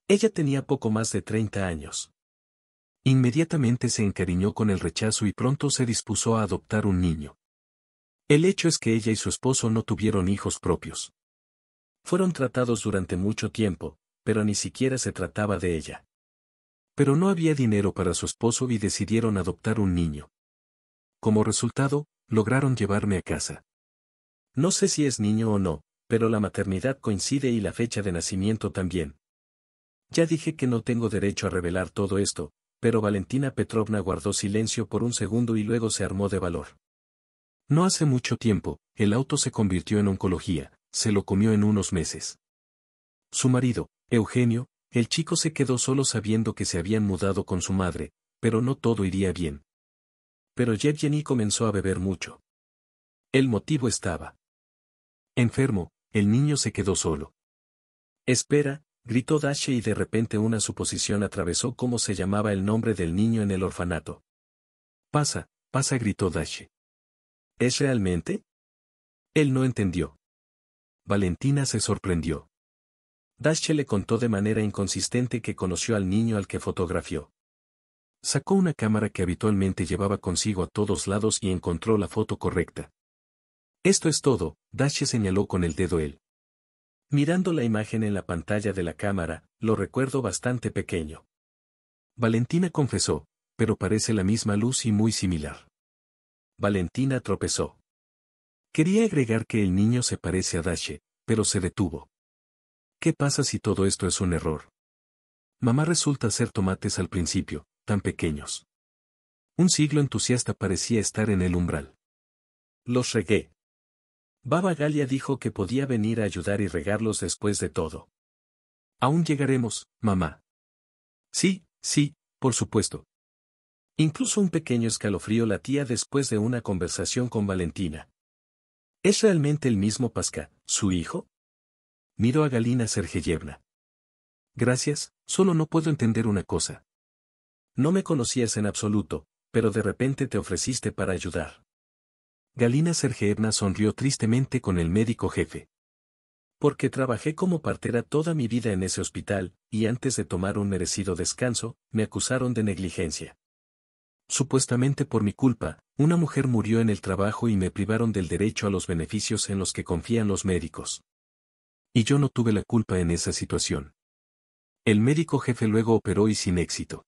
S1: Ella tenía poco más de 30 años. Inmediatamente se encariñó con el rechazo y pronto se dispuso a adoptar un niño. El hecho es que ella y su esposo no tuvieron hijos propios. Fueron tratados durante mucho tiempo, pero ni siquiera se trataba de ella. Pero no había dinero para su esposo y decidieron adoptar un niño. Como resultado, lograron llevarme a casa. No sé si es niño o no, pero la maternidad coincide y la fecha de nacimiento también. Ya dije que no tengo derecho a revelar todo esto, pero Valentina Petrovna guardó silencio por un segundo y luego se armó de valor. No hace mucho tiempo, el auto se convirtió en oncología, se lo comió en unos meses. Su marido, Eugenio, el chico se quedó solo sabiendo que se habían mudado con su madre, pero no todo iría bien. Pero Yevgeny comenzó a beber mucho. El motivo estaba enfermo, el niño se quedó solo. Espera, gritó Dashe y de repente una suposición atravesó cómo se llamaba el nombre del niño en el orfanato. Pasa, pasa, gritó Dashe. ¿Es realmente? Él no entendió. Valentina se sorprendió. Dashe le contó de manera inconsistente que conoció al niño al que fotografió. Sacó una cámara que habitualmente llevaba consigo a todos lados y encontró la foto correcta. Esto es todo, Dashe señaló con el dedo él. Mirando la imagen en la pantalla de la cámara, lo recuerdo bastante pequeño. Valentina confesó, pero parece la misma luz y muy similar. Valentina tropezó. Quería agregar que el niño se parece a Dashe, pero se detuvo. ¿Qué pasa si todo esto es un error? Mamá resulta ser tomates al principio, tan pequeños. Un siglo entusiasta parecía estar en el umbral. Los regué. Baba Galia dijo que podía venir a ayudar y regarlos después de todo. Aún llegaremos, mamá. Sí, sí, por supuesto. Incluso un pequeño escalofrío latía después de una conversación con Valentina. ¿Es realmente el mismo Pasca, su hijo? Miró a Galina Sergeyevna. Gracias, solo no puedo entender una cosa. No me conocías en absoluto, pero de repente te ofreciste para ayudar. Galina Sergeevna sonrió tristemente con el médico jefe. Porque trabajé como partera toda mi vida en ese hospital, y antes de tomar un merecido descanso, me acusaron de negligencia. Supuestamente por mi culpa, una mujer murió en el trabajo y me privaron del derecho a los beneficios en los que confían los médicos. Y yo no tuve la culpa en esa situación. El médico jefe luego operó y sin éxito.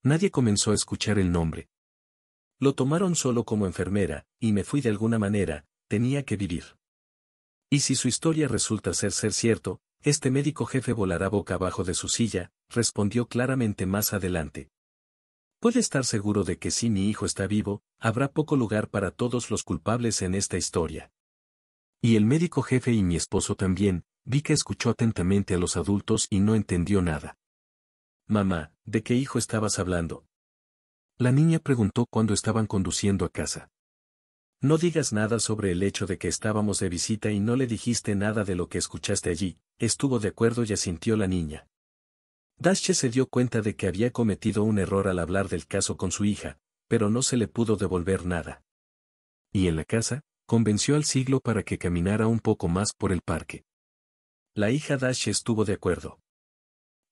S1: Nadie comenzó a escuchar el nombre. Lo tomaron solo como enfermera, y me fui de alguna manera, tenía que vivir. Y si su historia resulta ser cierto, este médico jefe volará boca abajo de su silla, respondió claramente más adelante. Puede estar seguro de que si mi hijo está vivo, habrá poco lugar para todos los culpables en esta historia. Y el médico jefe y mi esposo también, vi que escuchó atentamente a los adultos y no entendió nada. Mamá, ¿de qué hijo estabas hablando? La niña preguntó cuando estaban conduciendo a casa. No digas nada sobre el hecho de que estábamos de visita y no le dijiste nada de lo que escuchaste allí, estuvo de acuerdo y asintió la niña. Dashe se dio cuenta de que había cometido un error al hablar del caso con su hija, pero no se le pudo devolver nada. Y en la casa, convenció al siglo para que caminara un poco más por el parque. La hija Dashe estuvo de acuerdo.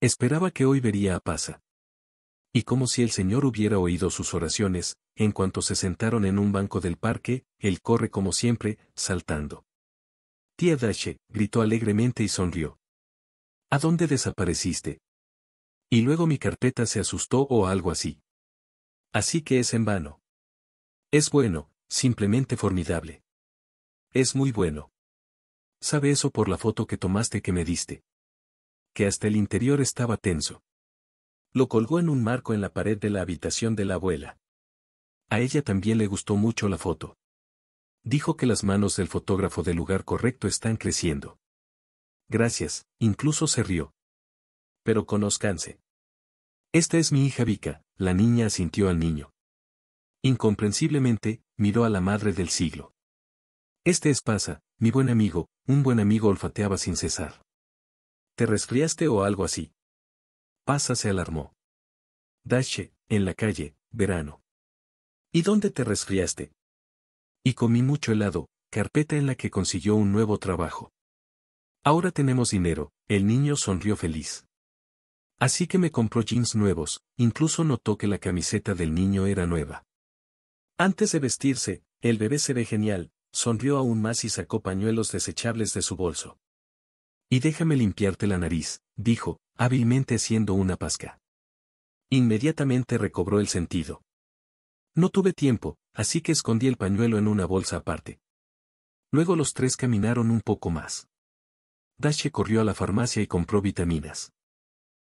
S1: Esperaba que hoy vería a Pasa. Y como si el Señor hubiera oído sus oraciones, en cuanto se sentaron en un banco del parque, él corre como siempre, saltando. Tía Dashe, gritó alegremente y sonrió. ¿A dónde desapareciste? Y luego mi carpeta se asustó o algo así. Así que es en vano. Es bueno, simplemente formidable. Es muy bueno. ¿Sabe eso por la foto que tomaste que me diste? Que hasta el interior estaba tenso. Lo colgó en un marco en la pared de la habitación de la abuela. A ella también le gustó mucho la foto. Dijo que las manos del fotógrafo del lugar correcto están creciendo. Gracias, incluso se rió. Pero conózcanse. Esta es mi hija Vika, la niña asintió al niño. Incomprensiblemente, miró a la madre del siglo. Este es Pasa, mi buen amigo, un buen amigo olfateaba sin cesar. ¿Te resfriaste o algo así? Pasa se alarmó. Dashe, en la calle, verano. ¿Y dónde te resfriaste? Y comí mucho helado, carpeta en la que consiguió un nuevo trabajo. Ahora tenemos dinero, el niño sonrió feliz. Así que me compró jeans nuevos, incluso notó que la camiseta del niño era nueva. Antes de vestirse, el bebé se ve genial, sonrió aún más y sacó pañuelos desechables de su bolso. Y déjame limpiarte la nariz, dijo, hábilmente haciendo una pasca. Inmediatamente recobró el sentido. No tuve tiempo, así que escondí el pañuelo en una bolsa aparte. Luego los tres caminaron un poco más. Dashe corrió a la farmacia y compró vitaminas.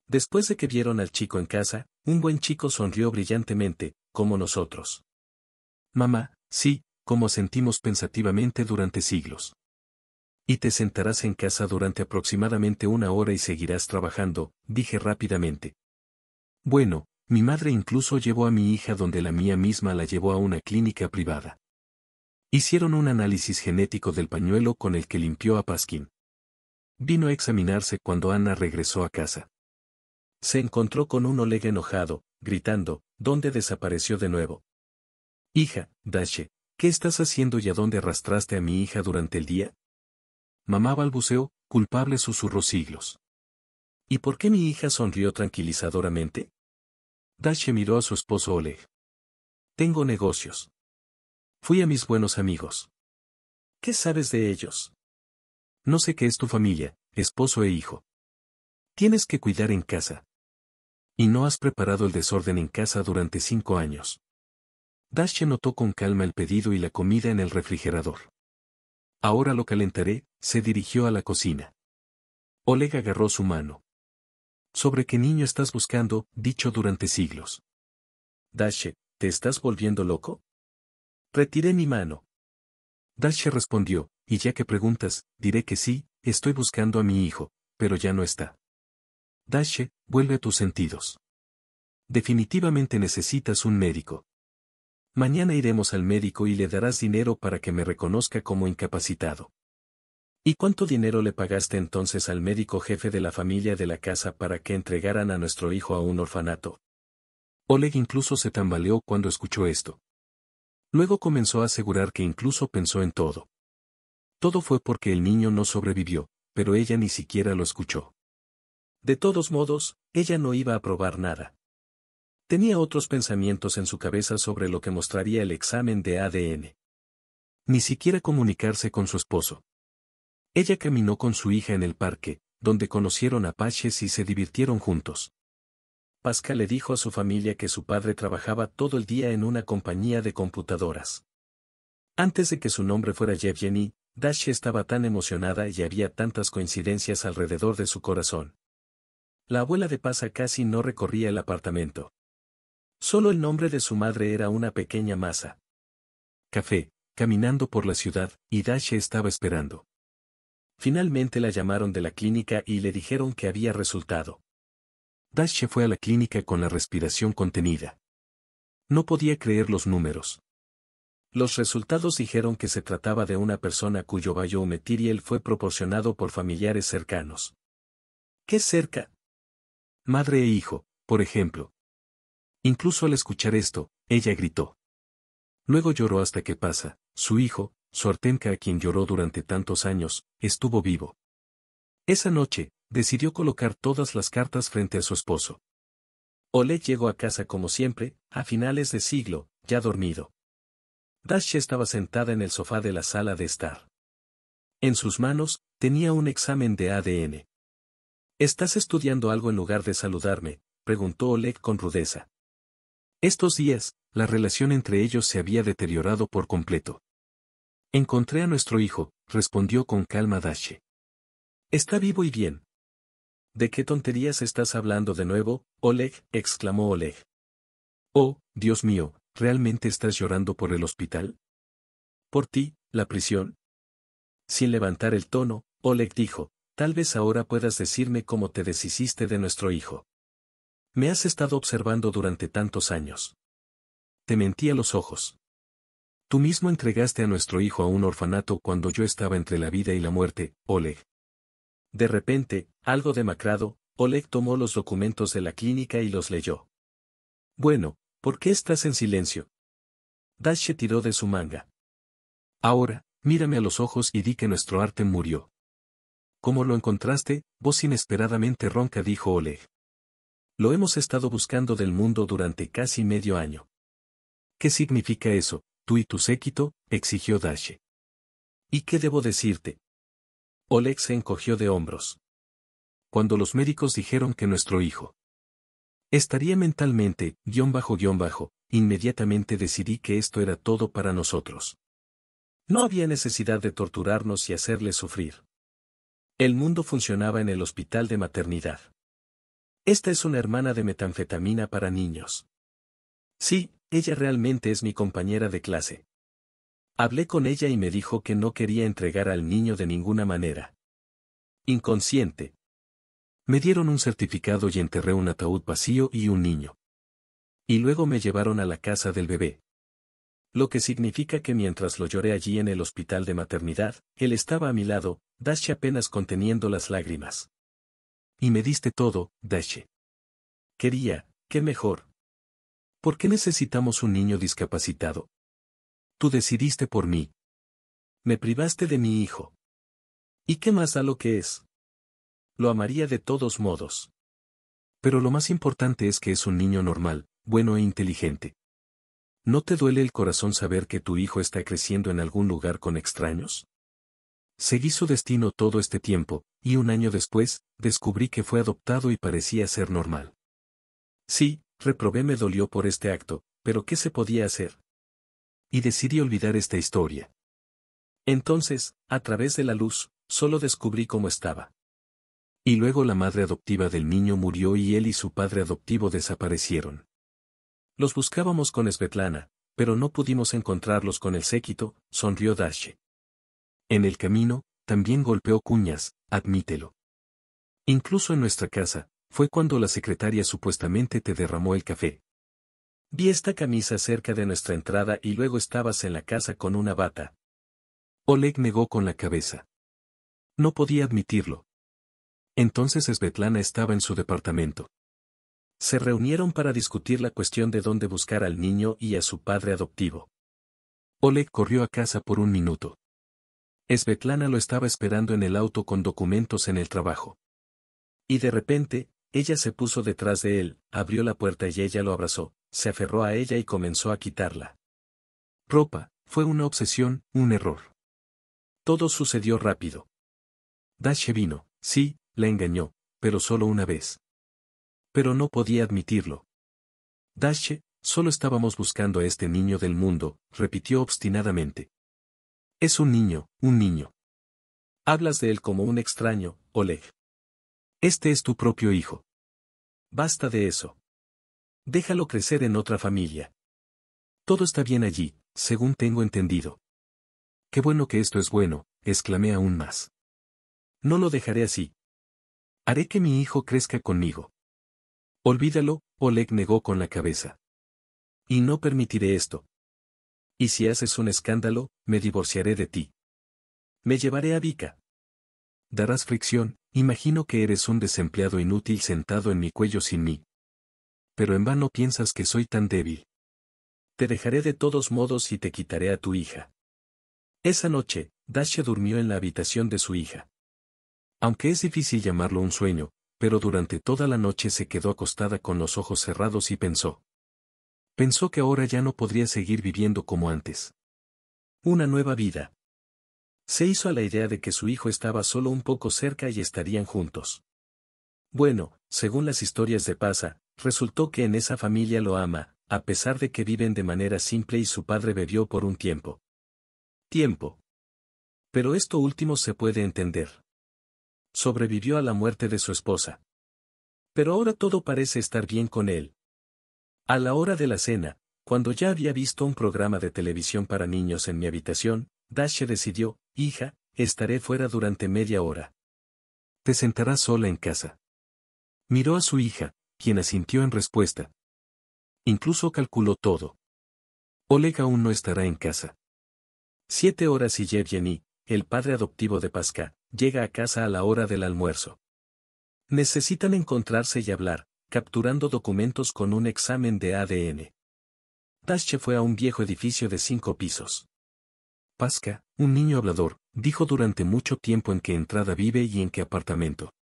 S1: Después de que vieron al chico en casa, un buen chico sonrió brillantemente, como nosotros. Mamá, sí, como sentimos pensativamente durante siglos. Y te sentarás en casa durante aproximadamente 1 hora y seguirás trabajando, dije rápidamente. Bueno, mi madre incluso llevó a mi hija donde la mía misma la llevó a una clínica privada. Hicieron un análisis genético del pañuelo con el que limpió a Pasquín. Vino a examinarse cuando Ana regresó a casa. Se encontró con un Oleg enojado, gritando, ¿dónde desapareció de nuevo? Hija, Dashe, ¿qué estás haciendo y a dónde arrastraste a mi hija durante el día? Mamá balbuceó, culpable susurró siglos. ¿Y por qué mi hija sonrió tranquilizadoramente? Dashe miró a su esposo Oleg. Tengo negocios. Fui a mis buenos amigos. ¿Qué sabes de ellos? No sé qué es tu familia, esposo e hijo. Tienes que cuidar en casa. Y no has preparado el desorden en casa durante 5 años. Dashe notó con calma el pedido y la comida en el refrigerador. Ahora lo calentaré, se dirigió a la cocina. Oleg agarró su mano. ¿Sobre qué niño estás buscando, dicho durante siglos? Dashe, ¿te estás volviendo loco? Retiré mi mano. Dashe respondió, y ya que preguntas, diré que sí, estoy buscando a mi hijo, pero ya no está. Dashe, vuelve a tus sentidos. Definitivamente necesitas un médico. Mañana iremos al médico y le darás dinero para que me reconozca como incapacitado. ¿Y cuánto dinero le pagaste entonces al médico jefe de la familia de la casa para que entregaran a nuestro hijo a un orfanato? Oleg incluso se tambaleó cuando escuchó esto. Luego comenzó a asegurar que incluso pensó en todo. Todo fue porque el niño no sobrevivió, pero ella ni siquiera lo escuchó. De todos modos, ella no iba a probar nada. Tenía otros pensamientos en su cabeza sobre lo que mostraría el examen de ADN. Ni siquiera comunicarse con su esposo. Ella caminó con su hija en el parque, donde conocieron apaches y se divirtieron juntos. Pascal le dijo a su familia que su padre trabajaba todo el día en una compañía de computadoras. Antes de que su nombre fuera Yevgeny, Dash estaba tan emocionada y había tantas coincidencias alrededor de su corazón. La abuela de Pasa casi no recorría el apartamento. Solo el nombre de su madre era una pequeña masa. Café, caminando por la ciudad, y Dash estaba esperando. Finalmente la llamaron de la clínica y le dijeron que había resultado. Dash fue a la clínica con la respiración contenida. No podía creer los números. Los resultados dijeron que se trataba de una persona cuyo biomaterial fue proporcionado por familiares cercanos. ¿Qué cerca? Madre e hijo, por ejemplo. Incluso al escuchar esto, ella gritó. Luego lloró hasta que Pasa, su hijo, su Artemka a quien lloró durante tantos años, estuvo vivo. Esa noche, decidió colocar todas las cartas frente a su esposo. Oleg llegó a casa como siempre, a finales de siglo, ya dormido. Dash estaba sentada en el sofá de la sala de estar. En sus manos, tenía un examen de ADN. ¿Estás estudiando algo en lugar de saludarme?, preguntó Oleg con rudeza. Estos días, la relación entre ellos se había deteriorado por completo. Encontré a nuestro hijo, respondió con calma Dash. Está vivo y bien. ¿De qué tonterías estás hablando de nuevo, Oleg?, exclamó Oleg. Oh, Dios mío, ¿realmente estás llorando por el hospital? ¿Por ti, la prisión? Sin levantar el tono, Oleg dijo, tal vez ahora puedas decirme cómo te deshiciste de nuestro hijo. Me has estado observando durante tantos años. Te mentí a los ojos. Tú mismo entregaste a nuestro hijo a un orfanato cuando yo estaba entre la vida y la muerte, Oleg. De repente, algo demacrado, Oleg tomó los documentos de la clínica y los leyó. Bueno, ¿por qué estás en silencio? Dash se tiró de su manga. Ahora, mírame a los ojos y di que nuestro Artem murió. ¿Cómo lo encontraste? Voz inesperadamente ronca dijo Oleg. Lo hemos estado buscando del mundo durante casi medio año. ¿Qué significa eso, tú y tu séquito?, exigió Dash. ¿Y qué debo decirte? Oleg se encogió de hombros. Cuando los médicos dijeron que nuestro hijo estaría mentalmente, inmediatamente decidí que esto era todo para nosotros. No había necesidad de torturarnos y hacerles sufrir. El mundo funcionaba en el hospital de maternidad. Esta es una hermana de metanfetamina para niños. Sí, ella realmente es mi compañera de clase. Hablé con ella y me dijo que no quería entregar al niño de ninguna manera. Inconsciente. Me dieron un certificado y enterré un ataúd vacío y un niño. Y luego me llevaron a la casa del bebé. Lo que significa que mientras lo lloré allí en el hospital de maternidad, él estaba a mi lado, Dash apenas conteniendo las lágrimas. Y me diste todo, Dash. Quería, ¿qué mejor? ¿Por qué necesitamos un niño discapacitado? Tú decidiste por mí. Me privaste de mi hijo. ¿Y qué más da lo que es? Lo amaría de todos modos. Pero lo más importante es que es un niño normal, bueno e inteligente. ¿No te duele el corazón saber que tu hijo está creciendo en algún lugar con extraños? Seguí su destino todo este tiempo, y un año después, descubrí que fue adoptado y parecía ser normal. Sí, reprobé, me dolió por este acto, pero ¿qué se podía hacer? Y decidí olvidar esta historia. Entonces, a través de la luz, solo descubrí cómo estaba. Y luego la madre adoptiva del niño murió y él y su padre adoptivo desaparecieron. Los buscábamos con Svetlana, pero no pudimos encontrarlos con el séquito, sonrió Dash. En el camino, también golpeó cuñas, admítelo. Incluso en nuestra casa, fue cuando la secretaria supuestamente te derramó el café. Vi esta camisa cerca de nuestra entrada y luego estabas en la casa con una bata. Oleg negó con la cabeza. No podía admitirlo. Entonces Svetlana estaba en su departamento. Se reunieron para discutir la cuestión de dónde buscar al niño y a su padre adoptivo. Oleg corrió a casa por un minuto. Svetlana lo estaba esperando en el auto con documentos en el trabajo. Y de repente, ella se puso detrás de él, abrió la puerta y ella lo abrazó, se aferró a ella y comenzó a quitarla. Ropa, fue una obsesión, un error. Todo sucedió rápido. Dashe vino, sí, la engañó, pero solo una vez. Pero no podía admitirlo. Dashe, solo estábamos buscando a este niño del mundo, repitió obstinadamente. Es un niño, un niño. Hablas de él como un extraño, Oleg. Este es tu propio hijo. Basta de eso. Déjalo crecer en otra familia. Todo está bien allí, según tengo entendido. Qué bueno que esto es bueno, exclamé aún más. No lo dejaré así. Haré que mi hijo crezca conmigo. Olvídalo, Oleg negó con la cabeza. Y no permitiré esto. Y si haces un escándalo, me divorciaré de ti. Me llevaré a Vika. Darás fricción, imagino que eres un desempleado inútil sentado en mi cuello sin mí. Pero en vano piensas que soy tan débil. Te dejaré de todos modos y te quitaré a tu hija. Esa noche, Dasha durmió en la habitación de su hija. Aunque es difícil llamarlo un sueño, pero durante toda la noche se quedó acostada con los ojos cerrados y pensó. Pensó que ahora ya no podría seguir viviendo como antes. Una nueva vida. Se hizo a la idea de que su hijo estaba solo un poco cerca y estarían juntos. Bueno, según las historias de Pasa, resultó que en esa familia lo ama, a pesar de que viven de manera simple y su padre bebió por un tiempo. Pero esto último se puede entender. Sobrevivió a la muerte de su esposa. Pero ahora todo parece estar bien con él. A la hora de la cena, cuando ya había visto un programa de televisión para niños en mi habitación, Dasha decidió, hija, estaré fuera durante media hora. Te sentarás sola en casa. Miró a su hija, quien asintió en respuesta. Incluso calculó todo. Oleg aún no estará en casa. 7 horas y Yevgeny, el padre adoptivo de Pasca, llega a casa a la hora del almuerzo. Necesitan encontrarse y hablar, capturando documentos con un examen de ADN. Dasha fue a un viejo edificio de 5 pisos. Pasca, un niño hablador, dijo durante mucho tiempo en qué entrada vive y en qué apartamento.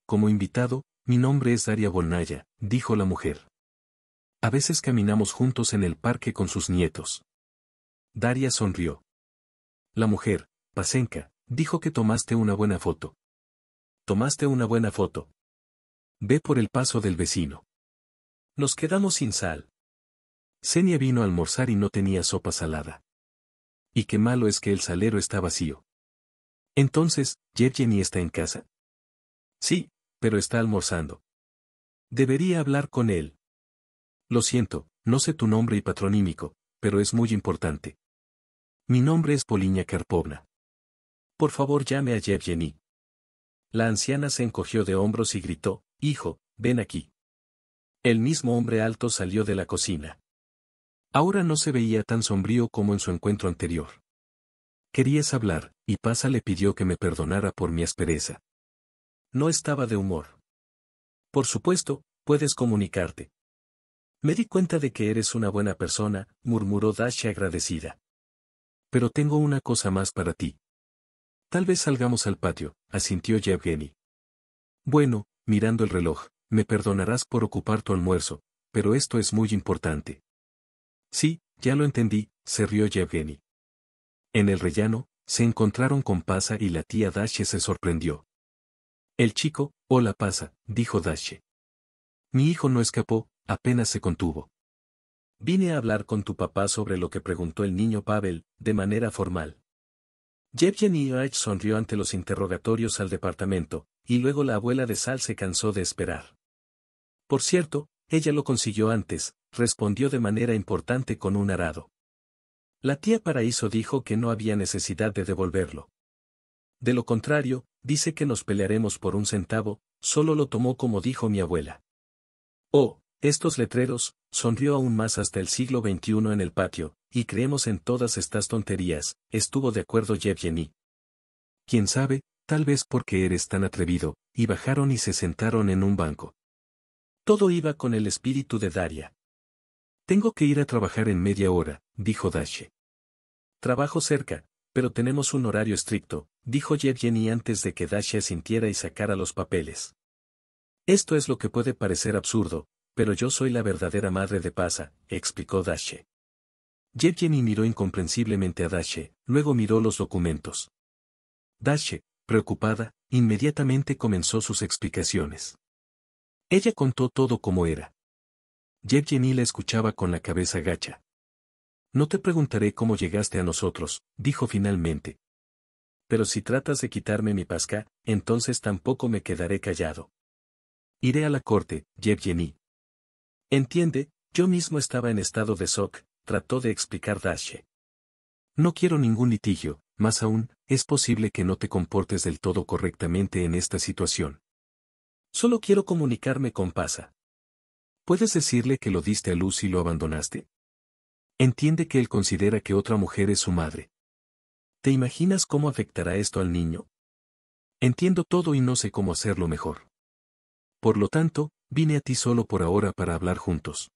S1: Como invitado, mi nombre es Daria Volnaya, dijo la mujer. A veces caminamos juntos en el parque con sus nietos. Daria sonrió. La mujer, Pasenka, dijo que tomaste una buena foto. ¿Tomaste una buena foto? Ve por el paso del vecino. Nos quedamos sin sal. Senia vino a almorzar y no tenía sopa salada. Y qué malo es que el salero está vacío. Entonces, ¿Yevgeny está en casa? Sí, pero está almorzando. Debería hablar con él. Lo siento, no sé tu nombre y patronímico, pero es muy importante. Mi nombre es Poliña Karpovna. Por favor llame a Yevgeny. La anciana se encogió de hombros y gritó, hijo, ven aquí. El mismo hombre alto salió de la cocina. Ahora no se veía tan sombrío como en su encuentro anterior. Querías hablar, y Pasa le pidió que me perdonara por mi aspereza. No estaba de humor. Por supuesto, puedes comunicarte. Me di cuenta de que eres una buena persona, murmuró Dasha agradecida. Pero tengo una cosa más para ti. Tal vez salgamos al patio, asintió Yevgeny. Bueno, mirando el reloj, me perdonarás por ocupar tu almuerzo, pero esto es muy importante. Sí, ya lo entendí, se rió Yevgeny. En el rellano, se encontraron con Pasa y la tía Dasha se sorprendió. El chico, hola Pasa, dijo Dasha. Mi hijo no escapó, apenas se contuvo. Vine a hablar con tu papá sobre lo que preguntó el niño Pavel, de manera formal. Yevgeny sonrió ante los interrogatorios al departamento, y luego la abuela de Sal se cansó de esperar. Por cierto, ella lo consiguió antes, respondió de manera importante con un arado. La tía Paraíso dijo que no había necesidad de devolverlo. De lo contrario, dice que nos pelearemos por un centavo, solo lo tomó como dijo mi abuela. Oh, estos letreros, sonrió aún más hasta el siglo XXI en el patio, y creemos en todas estas tonterías, estuvo de acuerdo Yevgeny. Quién sabe, tal vez porque eres tan atrevido, y bajaron y se sentaron en un banco. Todo iba con el espíritu de Daria. Tengo que ir a trabajar en media hora, dijo Dasha. Trabajo cerca, pero tenemos un horario estricto, dijo Yevgeny antes de que Dasha sintiera y sacara los papeles. Esto es lo que puede parecer absurdo, pero yo soy la verdadera madre de Pasa, explicó Dasha. Yevgeny miró incomprensiblemente a Dasha, luego miró los documentos. Dasha, preocupada, inmediatamente comenzó sus explicaciones. Ella contó todo como era. Yevgeny la escuchaba con la cabeza gacha. No te preguntaré cómo llegaste a nosotros, dijo finalmente. Pero si tratas de quitarme mi pasca, entonces tampoco me quedaré callado. Iré a la corte, Yevgeny. Entiende, yo mismo estaba en estado de shock, trató de explicar Dasha. No quiero ningún litigio, más aún, es posible que no te comportes del todo correctamente en esta situación. Solo quiero comunicarme con Pasa. ¿Puedes decirle que lo diste a luz y lo abandonaste? Entiende que él considera que otra mujer es su madre. ¿Te imaginas cómo afectará esto al niño? Entiendo todo y no sé cómo hacerlo mejor. Por lo tanto, vine a ti solo por ahora para hablar juntos.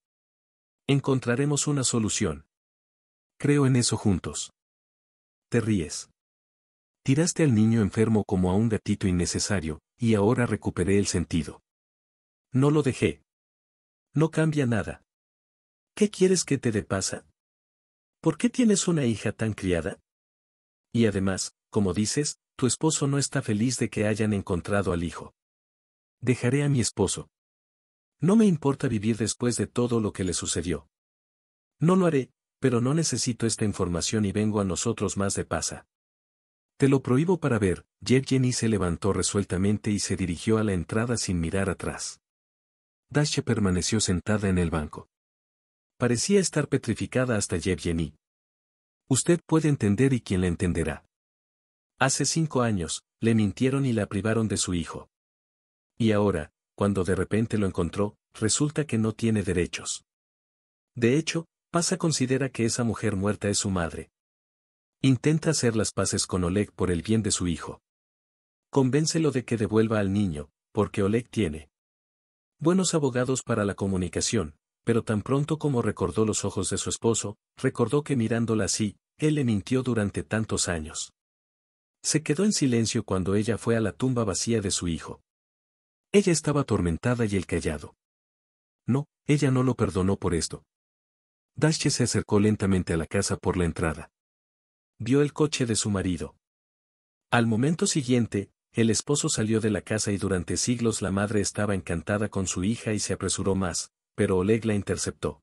S1: Encontraremos una solución. Creo en eso juntos. Te ríes. Tiraste al niño enfermo como a un gatito innecesario, y ahora recuperé el sentido. No lo dejé. No cambia nada. ¿Qué quieres que te dé Pasa? ¿Por qué tienes una hija tan criada? Y además, como dices, tu esposo no está feliz de que hayan encontrado al hijo. Dejaré a mi esposo. No me importa vivir después de todo lo que le sucedió. No lo haré, pero no necesito esta información y vengo a nosotros más de Pasa. Te lo prohíbo para ver. Yevgeny se levantó resueltamente y se dirigió a la entrada sin mirar atrás. Dasha permaneció sentada en el banco. Parecía estar petrificada hasta Yevgeny. Usted puede entender y quién la entenderá. Hace 5 años, le mintieron y la privaron de su hijo. Y ahora, cuando de repente lo encontró, resulta que no tiene derechos. De hecho, Pasa considera que esa mujer muerta es su madre. Intenta hacer las paces con Oleg por el bien de su hijo. Convéncelo de que devuelva al niño, porque Oleg tiene buenos abogados para la comunicación, pero tan pronto como recordó los ojos de su esposo, recordó que mirándola así, él le mintió durante tantos años. Se quedó en silencio cuando ella fue a la tumba vacía de su hijo. Ella estaba atormentada y él callado. No, ella no lo perdonó por esto. Dasha se acercó lentamente a la casa por la entrada. Vio el coche de su marido. Al momento siguiente, el esposo salió de la casa y durante siglos la madre estaba encantada con su hija y se apresuró más, pero Oleg la interceptó.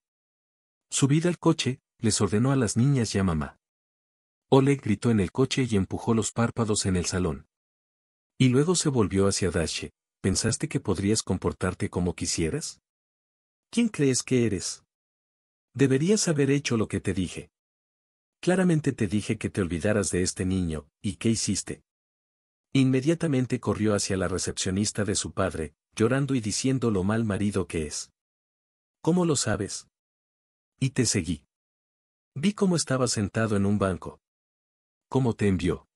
S1: Subid al coche, les ordenó a las niñas y a mamá. Oleg gritó en el coche y empujó los párpados en el salón. Y luego se volvió hacia Dasha. ¿Pensaste que podrías comportarte como quisieras? ¿Quién crees que eres? Deberías haber hecho lo que te dije. Claramente te dije que te olvidaras de este niño, ¿y qué hiciste? Inmediatamente corrió hacia la recepcionista de su padre, llorando y diciendo lo mal marido que es. ¿Cómo lo sabes? Y te seguí. Vi cómo estabas sentado en un banco. ¿Cómo te envió?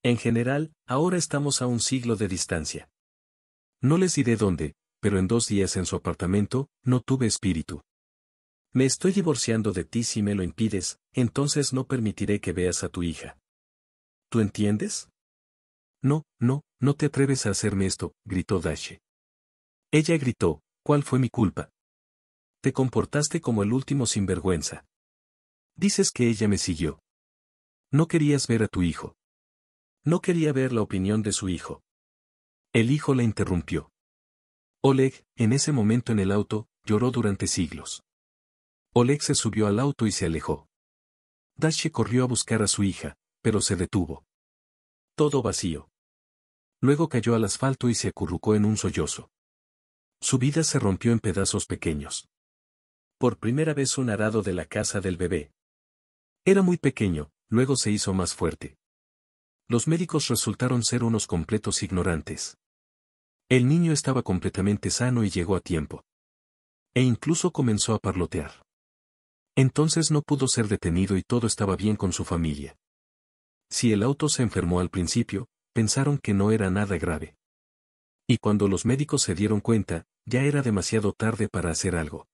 S1: En general, ahora estamos a un siglo de distancia. No les diré dónde, pero en 2 días en su apartamento, no tuve espíritu. Me estoy divorciando de ti si me lo impides, entonces no permitiré que veas a tu hija. ¿Tú entiendes? No, no, no te atreves a hacerme esto, gritó Dasha. Ella gritó, ¿cuál fue mi culpa? Te comportaste como el último sinvergüenza. Dices que ella me siguió. No querías ver a tu hijo. No quería ver la opinión de su hijo. El hijo la interrumpió. Oleg, en ese momento en el auto, lloró durante siglos. Oleg se subió al auto y se alejó. Dasha corrió a buscar a su hija, pero se detuvo. Todo vacío. Luego cayó al asfalto y se acurrucó en un sollozo. Su vida se rompió en pedazos pequeños. Por primera vez un arado de la casa del bebé. Era muy pequeño, luego se hizo más fuerte. Los médicos resultaron ser unos completos ignorantes. El niño estaba completamente sano y llegó a tiempo. E incluso comenzó a parlotear. Entonces no pudo ser detenido y todo estaba bien con su familia. Si el auto se enfermó al principio, pensaron que no era nada grave. Y cuando los médicos se dieron cuenta, ya era demasiado tarde para hacer algo.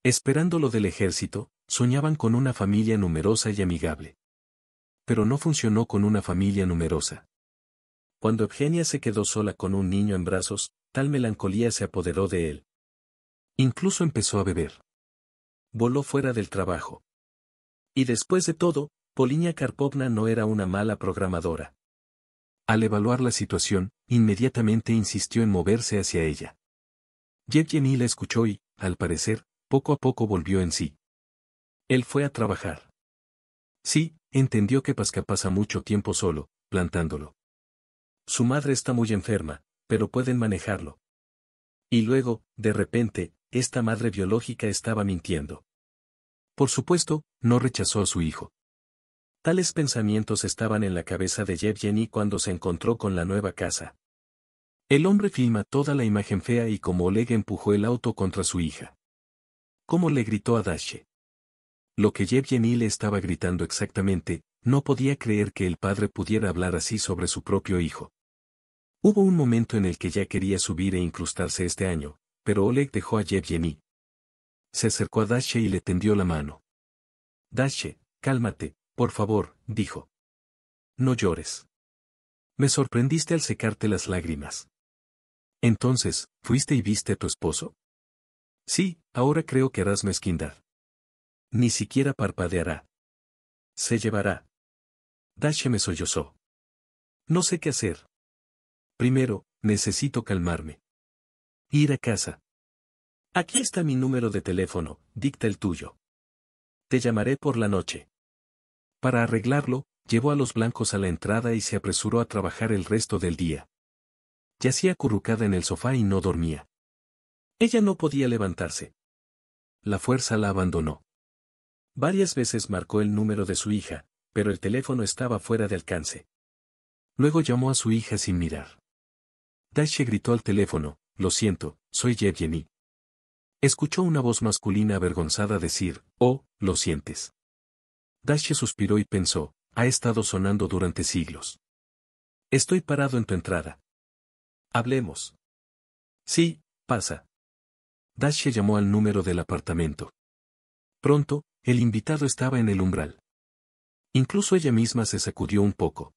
S1: Esperando lo del ejército, Soñaban con una familia numerosa y amigable. Pero no funcionó con una familia numerosa. Cuando Eugenia se quedó sola con un niño en brazos, tal melancolía se apoderó de él. Incluso empezó a beber. Voló fuera del trabajo. Y después de todo, Polinia Karpovna no era una mala programadora. Al evaluar la situación, inmediatamente insistió en moverse hacia ella. Yevgeny la escuchó y, al parecer, poco a poco volvió en sí. Él fue a trabajar. Sí, entendió que Pasca pasa mucho tiempo solo, plantándolo. Su madre está muy enferma, pero pueden manejarlo. Y luego, de repente, esta madre biológica estaba mintiendo. Por supuesto, no rechazó a su hijo. Tales pensamientos estaban en la cabeza de Yevgeny cuando se encontró con la nueva casa. El hombre filma toda la imagen fea y como Oleg empujó el auto contra su hija. Cómo le gritó a Dashe. Lo que Yevgeny le estaba gritando exactamente, no podía creer que el padre pudiera hablar así sobre su propio hijo. Hubo un momento en el que ya quería subir e incrustarse este año, pero Oleg dejó a Yevgeny. Se acercó a Dashe y le tendió la mano. Dashe, cálmate, por favor, dijo. No llores. Me sorprendiste al secarte las lágrimas. Entonces, ¿fuiste y viste a tu esposo? Sí, ahora creo que harás mezquindad. Ni siquiera parpadeará. Se llevará. Dashe me sollozó. No sé qué hacer. Primero, necesito calmarme. Ir a casa. Aquí está mi número de teléfono, dicta el tuyo. Te llamaré por la noche. Para arreglarlo, llevó a los blancos a la entrada y se apresuró a trabajar el resto del día. Yacía acurrucada en el sofá y no dormía. Ella no podía levantarse. La fuerza la abandonó. Varias veces marcó el número de su hija, pero el teléfono estaba fuera de alcance. Luego llamó a su hija sin mirar. Dashe gritó al teléfono, lo siento, soy Yevgeny. Escuchó una voz masculina avergonzada decir, oh, lo sientes. Dashe suspiró y pensó, ha estado sonando durante siglos. Estoy parado en tu entrada. Hablemos. Sí, pasa. Dashe llamó al número del apartamento. Pronto, el invitado estaba en el umbral. Incluso ella misma se sacudió un poco.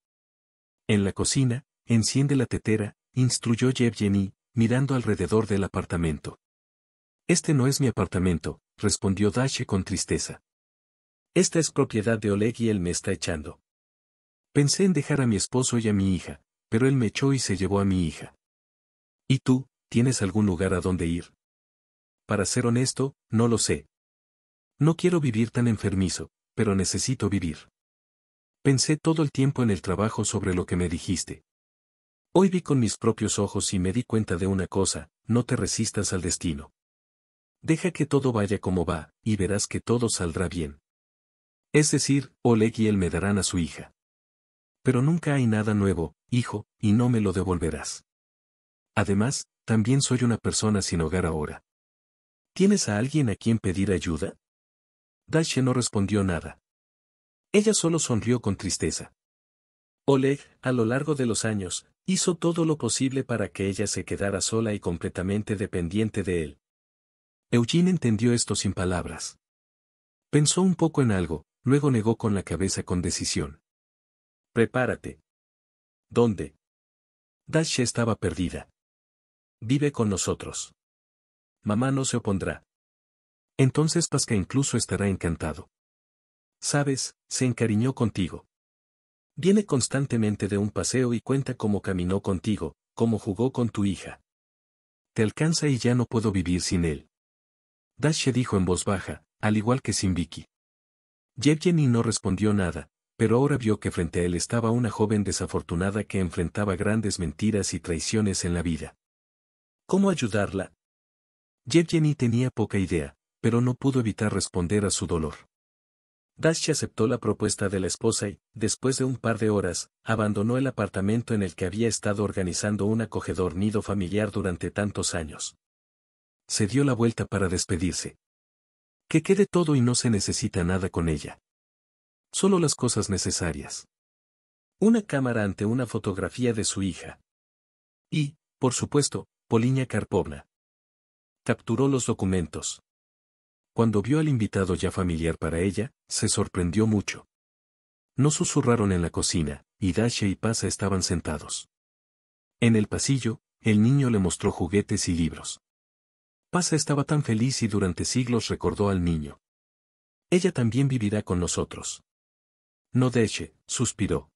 S1: En la cocina, enciende la tetera, instruyó Yevgeny, mirando alrededor del apartamento. Este no es mi apartamento, respondió Dashe con tristeza. Esta es propiedad de Oleg y él me está echando. Pensé en dejar a mi esposo y a mi hija, pero él me echó y se llevó a mi hija. ¿Y tú, tienes algún lugar a donde ir? Para ser honesto, no lo sé. No quiero vivir tan enfermizo, pero necesito vivir. Pensé todo el tiempo en el trabajo sobre lo que me dijiste. Hoy vi con mis propios ojos y me di cuenta de una cosa, no te resistas al destino. Deja que todo vaya como va, y verás que todo saldrá bien. Es decir, Oleg y él me darán a su hija. Pero nunca hay nada nuevo, hijo, y no me lo devolverás. Además, también soy una persona sin hogar ahora. ¿Tienes a alguien a quien pedir ayuda? Dashe no respondió nada. Ella solo sonrió con tristeza. Oleg, a lo largo de los años, hizo todo lo posible para que ella se quedara sola y completamente dependiente de él. Eugene entendió esto sin palabras. Pensó un poco en algo, luego negó con la cabeza con decisión. Prepárate. ¿Dónde? Dashe estaba perdida. Vive con nosotros. Mamá no se opondrá. Entonces Pasca incluso estará encantado. Sabes, se encariñó contigo. Viene constantemente de un paseo y cuenta cómo caminó contigo, cómo jugó con tu hija. Te alcanza y ya no puedo vivir sin él. Dashe dijo en voz baja, al igual que sin Vicky. Yevgeny no respondió nada, pero ahora vio que frente a él estaba una joven desafortunada que enfrentaba grandes mentiras y traiciones en la vida. ¿Cómo ayudarla? Yevgeny tenía poca idea, pero no pudo evitar responder a su dolor. Dashe aceptó la propuesta de la esposa y, después de un par de horas, abandonó el apartamento en el que había estado organizando un acogedor nido familiar durante tantos años. Se dio la vuelta para despedirse. Que quede todo y no se necesita nada con ella. Solo las cosas necesarias. Una cámara ante una fotografía de su hija. Y, por supuesto, Polinia Karpovna. Capturó los documentos. Cuando vio al invitado ya familiar para ella, se sorprendió mucho. No susurraron en la cocina, y Dacia y Pasa estaban sentados. En el pasillo, el niño le mostró juguetes y libros. Pasa estaba tan feliz y durante siglos recordó al niño. Ella también vivirá con nosotros. No, Dacia, suspiró.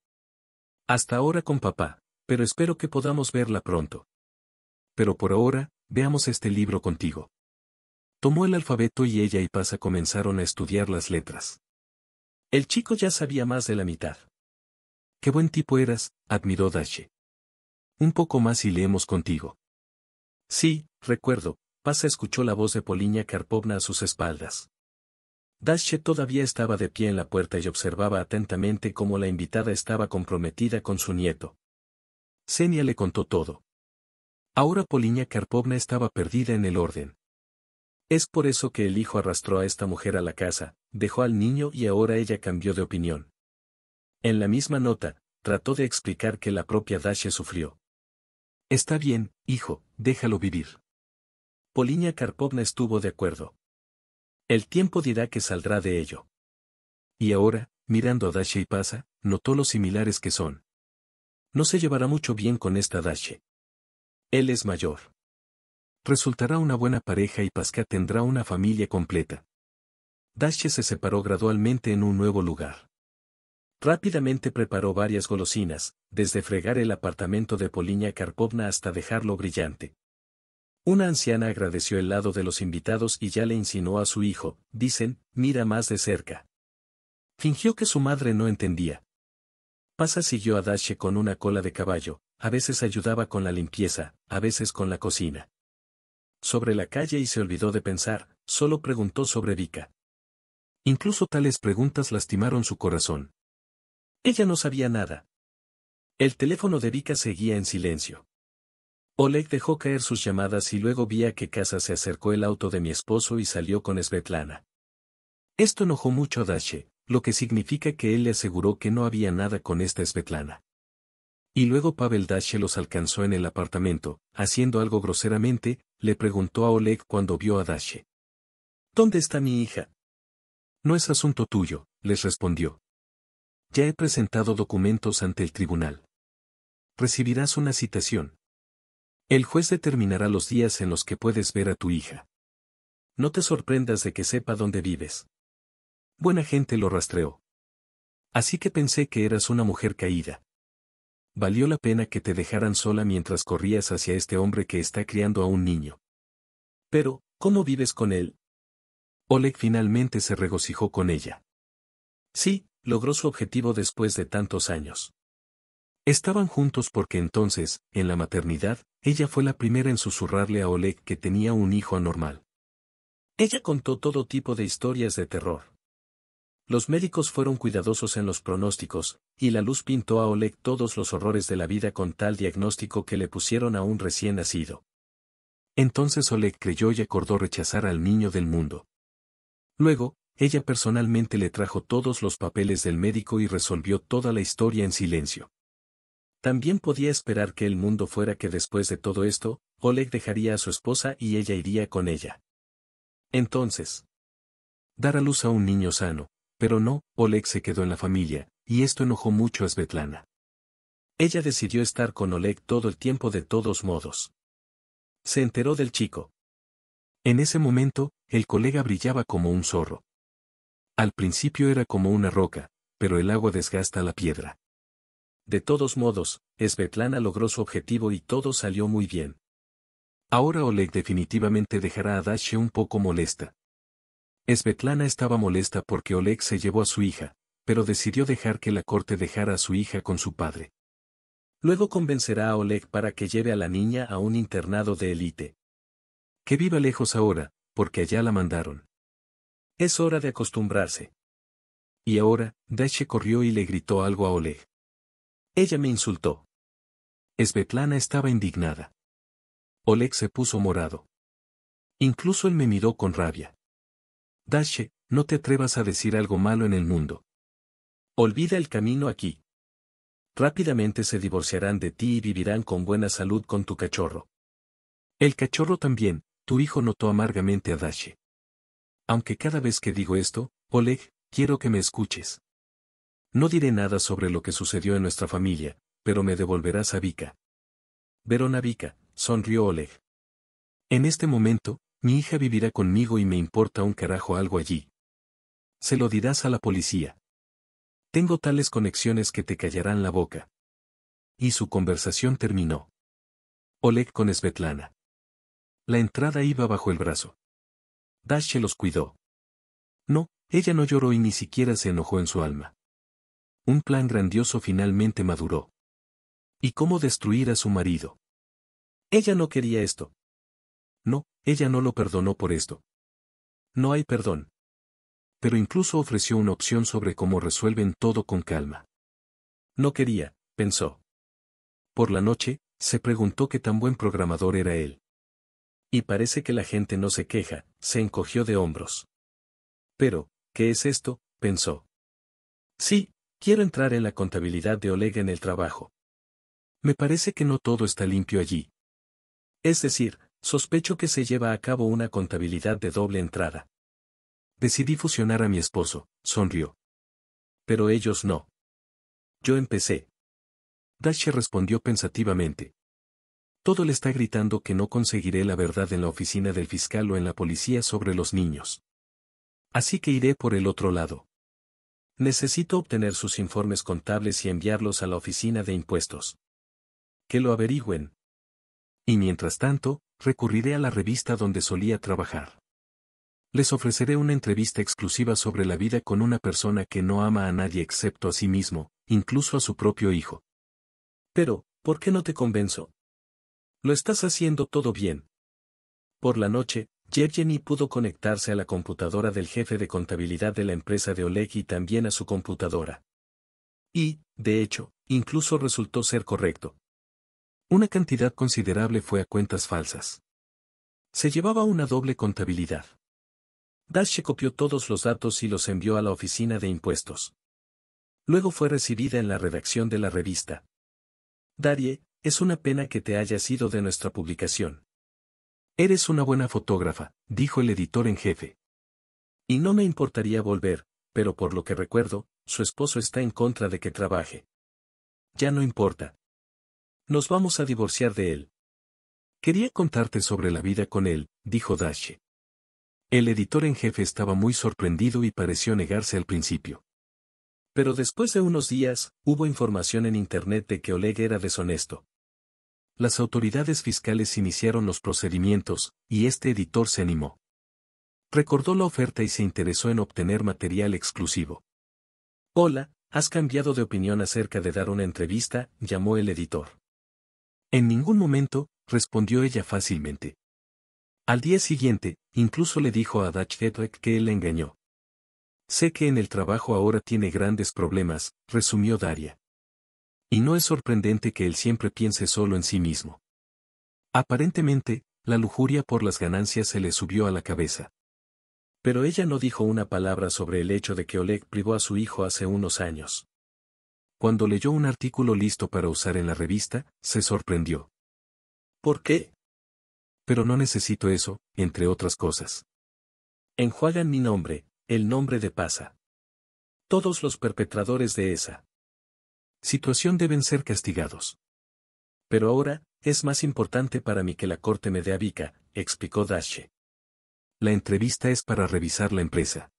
S1: Hasta ahora con papá, pero espero que podamos verla pronto. Pero por ahora, veamos este libro contigo. Tomó el alfabeto y ella y Pasa comenzaron a estudiar las letras. El chico ya sabía más de la mitad. Qué buen tipo eras, admiró Dacia. Un poco más y leemos contigo. Sí, recuerdo, Pasa escuchó la voz de Poliña Karpovna a sus espaldas. Dacia todavía estaba de pie en la puerta y observaba atentamente cómo la invitada estaba comprometida con su nieto. Xenia le contó todo. Ahora Poliña Karpovna estaba perdida en el orden. Es por eso que el hijo arrastró a esta mujer a la casa, dejó al niño y ahora ella cambió de opinión. En la misma nota, trató de explicar que la propia Dacia sufrió. Está bien, hijo, déjalo vivir. Poliña Karpovna estuvo de acuerdo. El tiempo dirá que saldrá de ello. Y ahora, mirando a Dacia y Pasa, notó lo similares que son. No se llevará mucho bien con esta Dacia. Él es mayor. Resultará una buena pareja y Pasca tendrá una familia completa. Dacia se separó gradualmente en un nuevo lugar. Rápidamente preparó varias golosinas, desde fregar el apartamento de Poliña Karpovna hasta dejarlo brillante. Una anciana agradeció el lado de los invitados y ya le insinuó a su hijo, dicen, mira más de cerca. Fingió que su madre no entendía. Pasa siguió a Dacia con una cola de caballo, a veces ayudaba con la limpieza, a veces con la cocina. Sobre la calle y se olvidó de pensar, solo preguntó sobre Vika. Incluso tales preguntas lastimaron su corazón. Ella no sabía nada. El teléfono de Vika seguía en silencio. Oleg dejó caer sus llamadas y luego vi a qué casa se acercó el auto de mi esposo y salió con Svetlana. Esto enojó mucho a Dacia, lo que significa que él le aseguró que no había nada con esta Svetlana. Y luego Pavel Dacia los alcanzó en el apartamento, haciendo algo groseramente, le preguntó a Oleg cuando vio a Dacia. ¿Dónde está mi hija? No es asunto tuyo, les respondió. Ya he presentado documentos ante el tribunal. Recibirás una citación. El juez determinará los días en los que puedes ver a tu hija. No te sorprendas de que sepa dónde vives. Buena gente lo rastreó. Así que pensé que eras una mujer caída. Valió la pena que te dejaran sola mientras corrías hacia este hombre que está criando a un niño. Pero, ¿cómo vives con él? Oleg finalmente se regocijó con ella. Sí, logró su objetivo después de tantos años. Estaban juntos porque entonces, en la maternidad, ella fue la primera en susurrarle a Oleg que tenía un hijo anormal. Ella contó todo tipo de historias de terror. Los médicos fueron cuidadosos en los pronósticos, y la luz pintó a Oleg todos los horrores de la vida con tal diagnóstico que le pusieron a un recién nacido. Entonces Oleg creyó y acordó rechazar al niño del mundo. Luego, ella personalmente le trajo todos los papeles del médico y resolvió toda la historia en silencio. También podía esperar que el mundo fuera que después de todo esto, Oleg dejaría a su esposa y ella iría con ella. Entonces, dar a luz a un niño sano, pero no, Oleg se quedó en la familia, y esto enojó mucho a Svetlana. Ella decidió estar con Oleg todo el tiempo de todos modos. Se enteró del chico. En ese momento, el colega brillaba como un zorro. Al principio era como una roca, pero el agua desgasta la piedra. De todos modos, Svetlana logró su objetivo y todo salió muy bien. Ahora Oleg definitivamente dejará a Dacia un poco molesta. Svetlana estaba molesta porque Oleg se llevó a su hija, pero decidió dejar que la corte dejara a su hija con su padre. Luego convencerá a Oleg para que lleve a la niña a un internado de élite. Que viva lejos ahora, porque allá la mandaron. Es hora de acostumbrarse. Y ahora, Dacia corrió y le gritó algo a Oleg. Ella me insultó. Svetlana estaba indignada. Oleg se puso morado. Incluso él me miró con rabia. Dacia, no te atrevas a decir algo malo en el mundo. Olvida el camino aquí. Rápidamente se divorciarán de ti y vivirán con buena salud con tu cachorro. El cachorro también, tu hijo notó amargamente a Dacia. Aunque cada vez que digo esto, Oleg, quiero que me escuches. No diré nada sobre lo que sucedió en nuestra familia, pero me devolverás a Vika. Verona Vika, sonrió Oleg. En este momento, mi hija vivirá conmigo y me importa un carajo algo allí. Se lo dirás a la policía. Tengo tales conexiones que te callarán la boca. Y su conversación terminó. Oleg con Svetlana. La entrada iba bajo el brazo. Dasha los cuidó. No, ella no lloró y ni siquiera se enojó en su alma. Un plan grandioso finalmente maduró. ¿Y cómo destruir a su marido? Ella no quería esto. No, ella no lo perdonó por esto. No hay perdón. Pero incluso ofreció una opción sobre cómo resuelven todo con calma. No quería, pensó. Por la noche, se preguntó qué tan buen programador era él. Y parece que la gente no se queja, se encogió de hombros. Pero, ¿qué es esto?, pensó. Sí, quiero entrar en la contabilidad de Oleg en el trabajo. Me parece que no todo está limpio allí. Es decir, sospecho que se lleva a cabo una contabilidad de doble entrada. Decidí fusionar a mi esposo, sonrió. Pero ellos no. Yo empecé. Dasha respondió pensativamente. Todo le está gritando que no conseguiré la verdad en la oficina del fiscal o en la policía sobre los niños. Así que iré por el otro lado. Necesito obtener sus informes contables y enviarlos a la oficina de impuestos. Que lo averigüen. Y mientras tanto, recurriré a la revista donde solía trabajar. Les ofreceré una entrevista exclusiva sobre la vida con una persona que no ama a nadie excepto a sí mismo, incluso a su propio hijo. Pero, ¿por qué no te convenzo? Lo estás haciendo todo bien. Por la noche, Yevgeny pudo conectarse a la computadora del jefe de contabilidad de la empresa de Oleg y también a su computadora. Y, de hecho, incluso resultó ser correcto. Una cantidad considerable fue a cuentas falsas. Se llevaba una doble contabilidad. Dasha copió todos los datos y los envió a la oficina de impuestos. Luego fue recibida en la redacción de la revista. Darie, es una pena que te hayas ido de nuestra publicación. Eres una buena fotógrafa, dijo el editor en jefe. Y no me importaría volver, pero por lo que recuerdo, su esposo está en contra de que trabaje. Ya no importa. Nos vamos a divorciar de él. Quería contarte sobre la vida con él, dijo Dasha. El editor en jefe estaba muy sorprendido y pareció negarse al principio. Pero después de unos días, hubo información en Internet de que Oleg era deshonesto. Las autoridades fiscales iniciaron los procedimientos, y este editor se animó. Recordó la oferta y se interesó en obtener material exclusivo. Hola, ¿has cambiado de opinión acerca de dar una entrevista?, llamó el editor. En ningún momento, respondió ella fácilmente. Al día siguiente, incluso le dijo a Dachgetrek que él le engañó. Sé que en el trabajo ahora tiene grandes problemas, resumió Daria. Y no es sorprendente que él siempre piense solo en sí mismo. Aparentemente, la lujuria por las ganancias se le subió a la cabeza. Pero ella no dijo una palabra sobre el hecho de que Oleg privó a su hijo hace unos años. Cuando leyó un artículo listo para usar en la revista, se sorprendió. ¿Por qué? Pero no necesito eso, entre otras cosas. Enjuagan mi nombre, el nombre de Pasa. Todos los perpetradores de esa situación deben ser castigados. Pero ahora, es más importante para mí que la corte me dé a Vika, explicó Dasha. La entrevista es para revisar la empresa.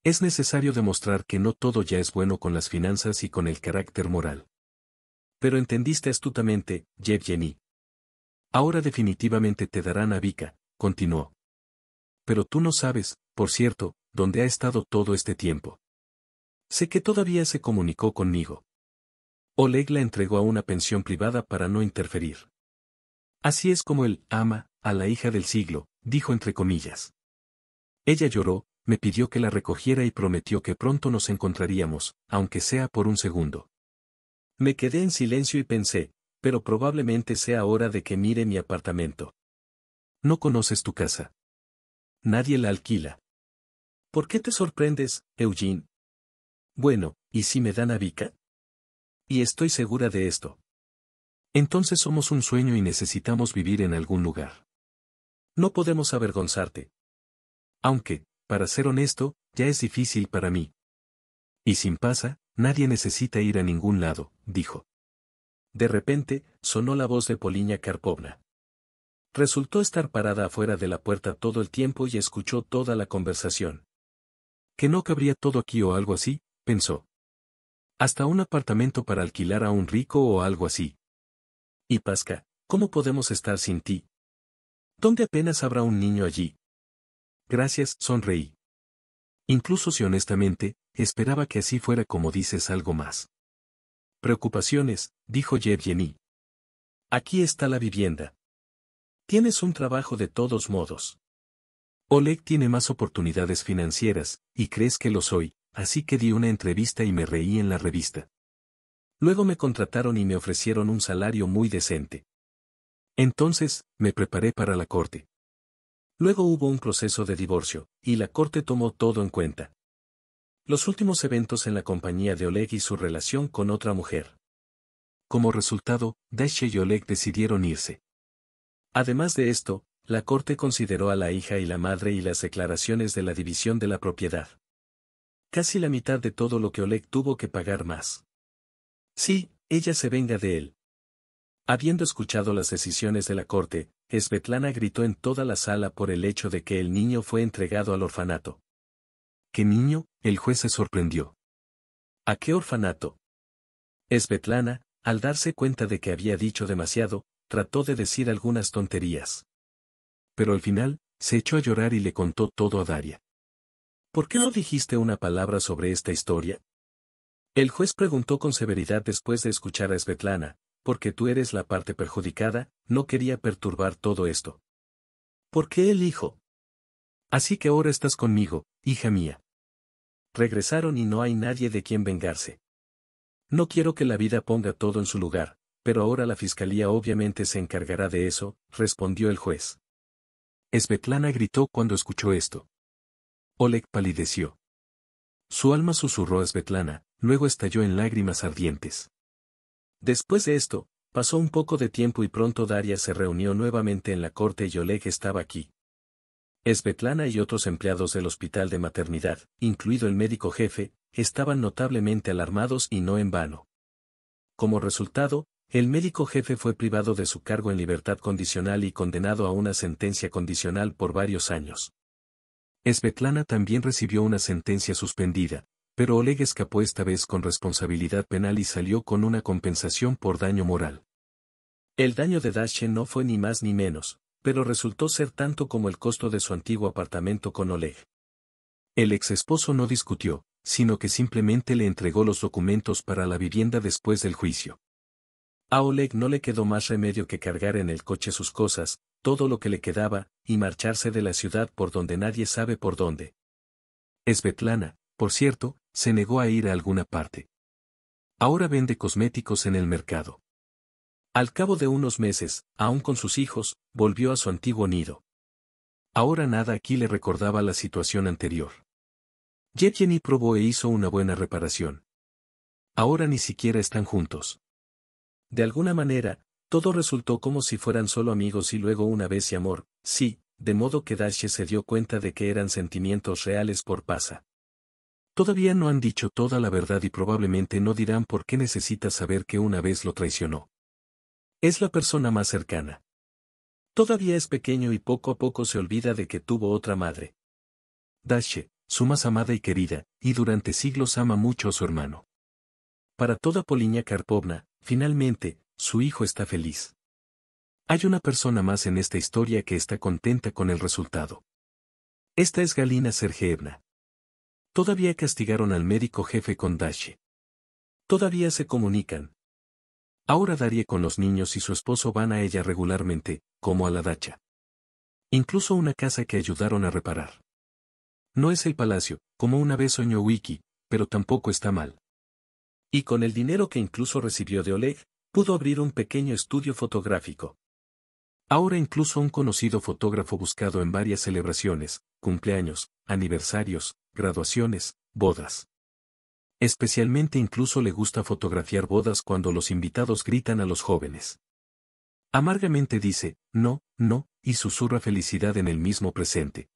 S1: Es necesario demostrar que no todo ya es bueno con las finanzas y con el carácter moral. Pero entendiste astutamente, Yevgeny. Ahora definitivamente te darán a Vika, continuó. Pero tú no sabes, por cierto, dónde ha estado todo este tiempo. Sé que todavía se comunicó conmigo. Oleg la entregó a una pensión privada para no interferir. Así es como él ama a la hija del siglo, dijo entre comillas. Ella lloró, me pidió que la recogiera y prometió que pronto nos encontraríamos, aunque sea por un segundo. Me quedé en silencio y pensé, pero probablemente sea hora de que mire mi apartamento. No conoces tu casa. Nadie la alquila. ¿Por qué te sorprendes, Eugene? Bueno, ¿y si me dan a Vika? Y estoy segura de esto. Entonces somos un sueño y necesitamos vivir en algún lugar. No podemos avergonzarte. Aunque, para ser honesto, ya es difícil para mí. Y sin pasa, nadie necesita ir a ningún lado, dijo. De repente, sonó la voz de Poliña Karpovna. Resultó estar parada afuera de la puerta todo el tiempo y escuchó toda la conversación. Que no cabría todo aquí o algo así, pensó. Hasta un apartamento para alquilar a un rico o algo así. Y Pasca, ¿cómo podemos estar sin ti? ¿Dónde apenas habrá un niño allí? Gracias, sonreí. Incluso si honestamente, esperaba que así fuera como dices algo más. Preocupaciones, dijo Yevgeny. Aquí está la vivienda. Tienes un trabajo de todos modos. Oleg tiene más oportunidades financieras, y crees que lo soy, así que di una entrevista y me reí en la revista. Luego me contrataron y me ofrecieron un salario muy decente. Entonces, me preparé para la corte. Luego hubo un proceso de divorcio, y la corte tomó todo en cuenta. Los últimos eventos en la compañía de Oleg y su relación con otra mujer. Como resultado, Dasha y Oleg decidieron irse. Además de esto, la corte consideró a la hija y la madre y las declaraciones de la división de la propiedad. Casi la mitad de todo lo que Oleg tuvo que pagar más. Sí, ella se venga de él. Habiendo escuchado las decisiones de la corte, Svetlana gritó en toda la sala por el hecho de que el niño fue entregado al orfanato. ¿Qué niño? El juez se sorprendió. ¿A qué orfanato? Svetlana, al darse cuenta de que había dicho demasiado, trató de decir algunas tonterías. Pero al final, se echó a llorar y le contó todo a Daria. ¿Por qué no dijiste una palabra sobre esta historia? El juez preguntó con severidad después de escuchar a Svetlana, porque tú eres la parte perjudicada, no quería perturbar todo esto. ¿Por qué el hijo? Así que ahora estás conmigo, hija mía. Regresaron y no hay nadie de quien vengarse. No quiero que la vida ponga todo en su lugar, pero ahora la fiscalía obviamente se encargará de eso, respondió el juez. Svetlana gritó cuando escuchó esto. Oleg palideció. Su alma susurró a Svetlana, luego estalló en lágrimas ardientes. Después de esto, pasó un poco de tiempo y pronto Daria se reunió nuevamente en la corte y Oleg estaba aquí. Svetlana y otros empleados del hospital de maternidad, incluido el médico jefe, estaban notablemente alarmados y no en vano. Como resultado, el médico jefe fue privado de su cargo en libertad condicional y condenado a una sentencia condicional por varios años. Svetlana también recibió una sentencia suspendida, pero Oleg escapó esta vez con responsabilidad penal y salió con una compensación por daño moral. El daño de Dasha no fue ni más ni menos, pero resultó ser tanto como el costo de su antiguo apartamento con Oleg. El ex esposo no discutió, sino que simplemente le entregó los documentos para la vivienda después del juicio. A Oleg no le quedó más remedio que cargar en el coche sus cosas, todo lo que le quedaba, y marcharse de la ciudad por donde nadie sabe por dónde. Svetlana, por cierto, se negó a ir a alguna parte. Ahora vende cosméticos en el mercado. Al cabo de unos meses, aún con sus hijos, volvió a su antiguo nido. Ahora nada aquí le recordaba la situación anterior. Yevgeny probó e hizo una buena reparación. Ahora ni siquiera están juntos. De alguna manera, todo resultó como si fueran solo amigos y luego una vez y amor, sí, de modo que Dasha se dio cuenta de que eran sentimientos reales por Pasa. Todavía no han dicho toda la verdad y probablemente no dirán por qué necesita saber que una vez lo traicionó. Es la persona más cercana. Todavía es pequeño y poco a poco se olvida de que tuvo otra madre. Dasha, su más amada y querida, y durante siglos ama mucho a su hermano. Para toda Poliña Karpovna, finalmente, su hijo está feliz. Hay una persona más en esta historia que está contenta con el resultado. Esta es Galina Sergeevna. Todavía castigaron al médico jefe con Dasha. Todavía se comunican. Ahora Daria con los niños y su esposo van a ella regularmente, como a la dacha. Incluso una casa que ayudaron a reparar. No es el palacio, como una vez soñó Wiki, pero tampoco está mal. Y con el dinero que incluso recibió de Oleg, pudo abrir un pequeño estudio fotográfico. Ahora incluso un conocido fotógrafo buscado en varias celebraciones, cumpleaños, aniversarios, graduaciones, bodas. Especialmente incluso le gusta fotografiar bodas cuando los invitados gritan a los jóvenes. Amargamente dice, no, no, y susurra felicidad en el mismo presente.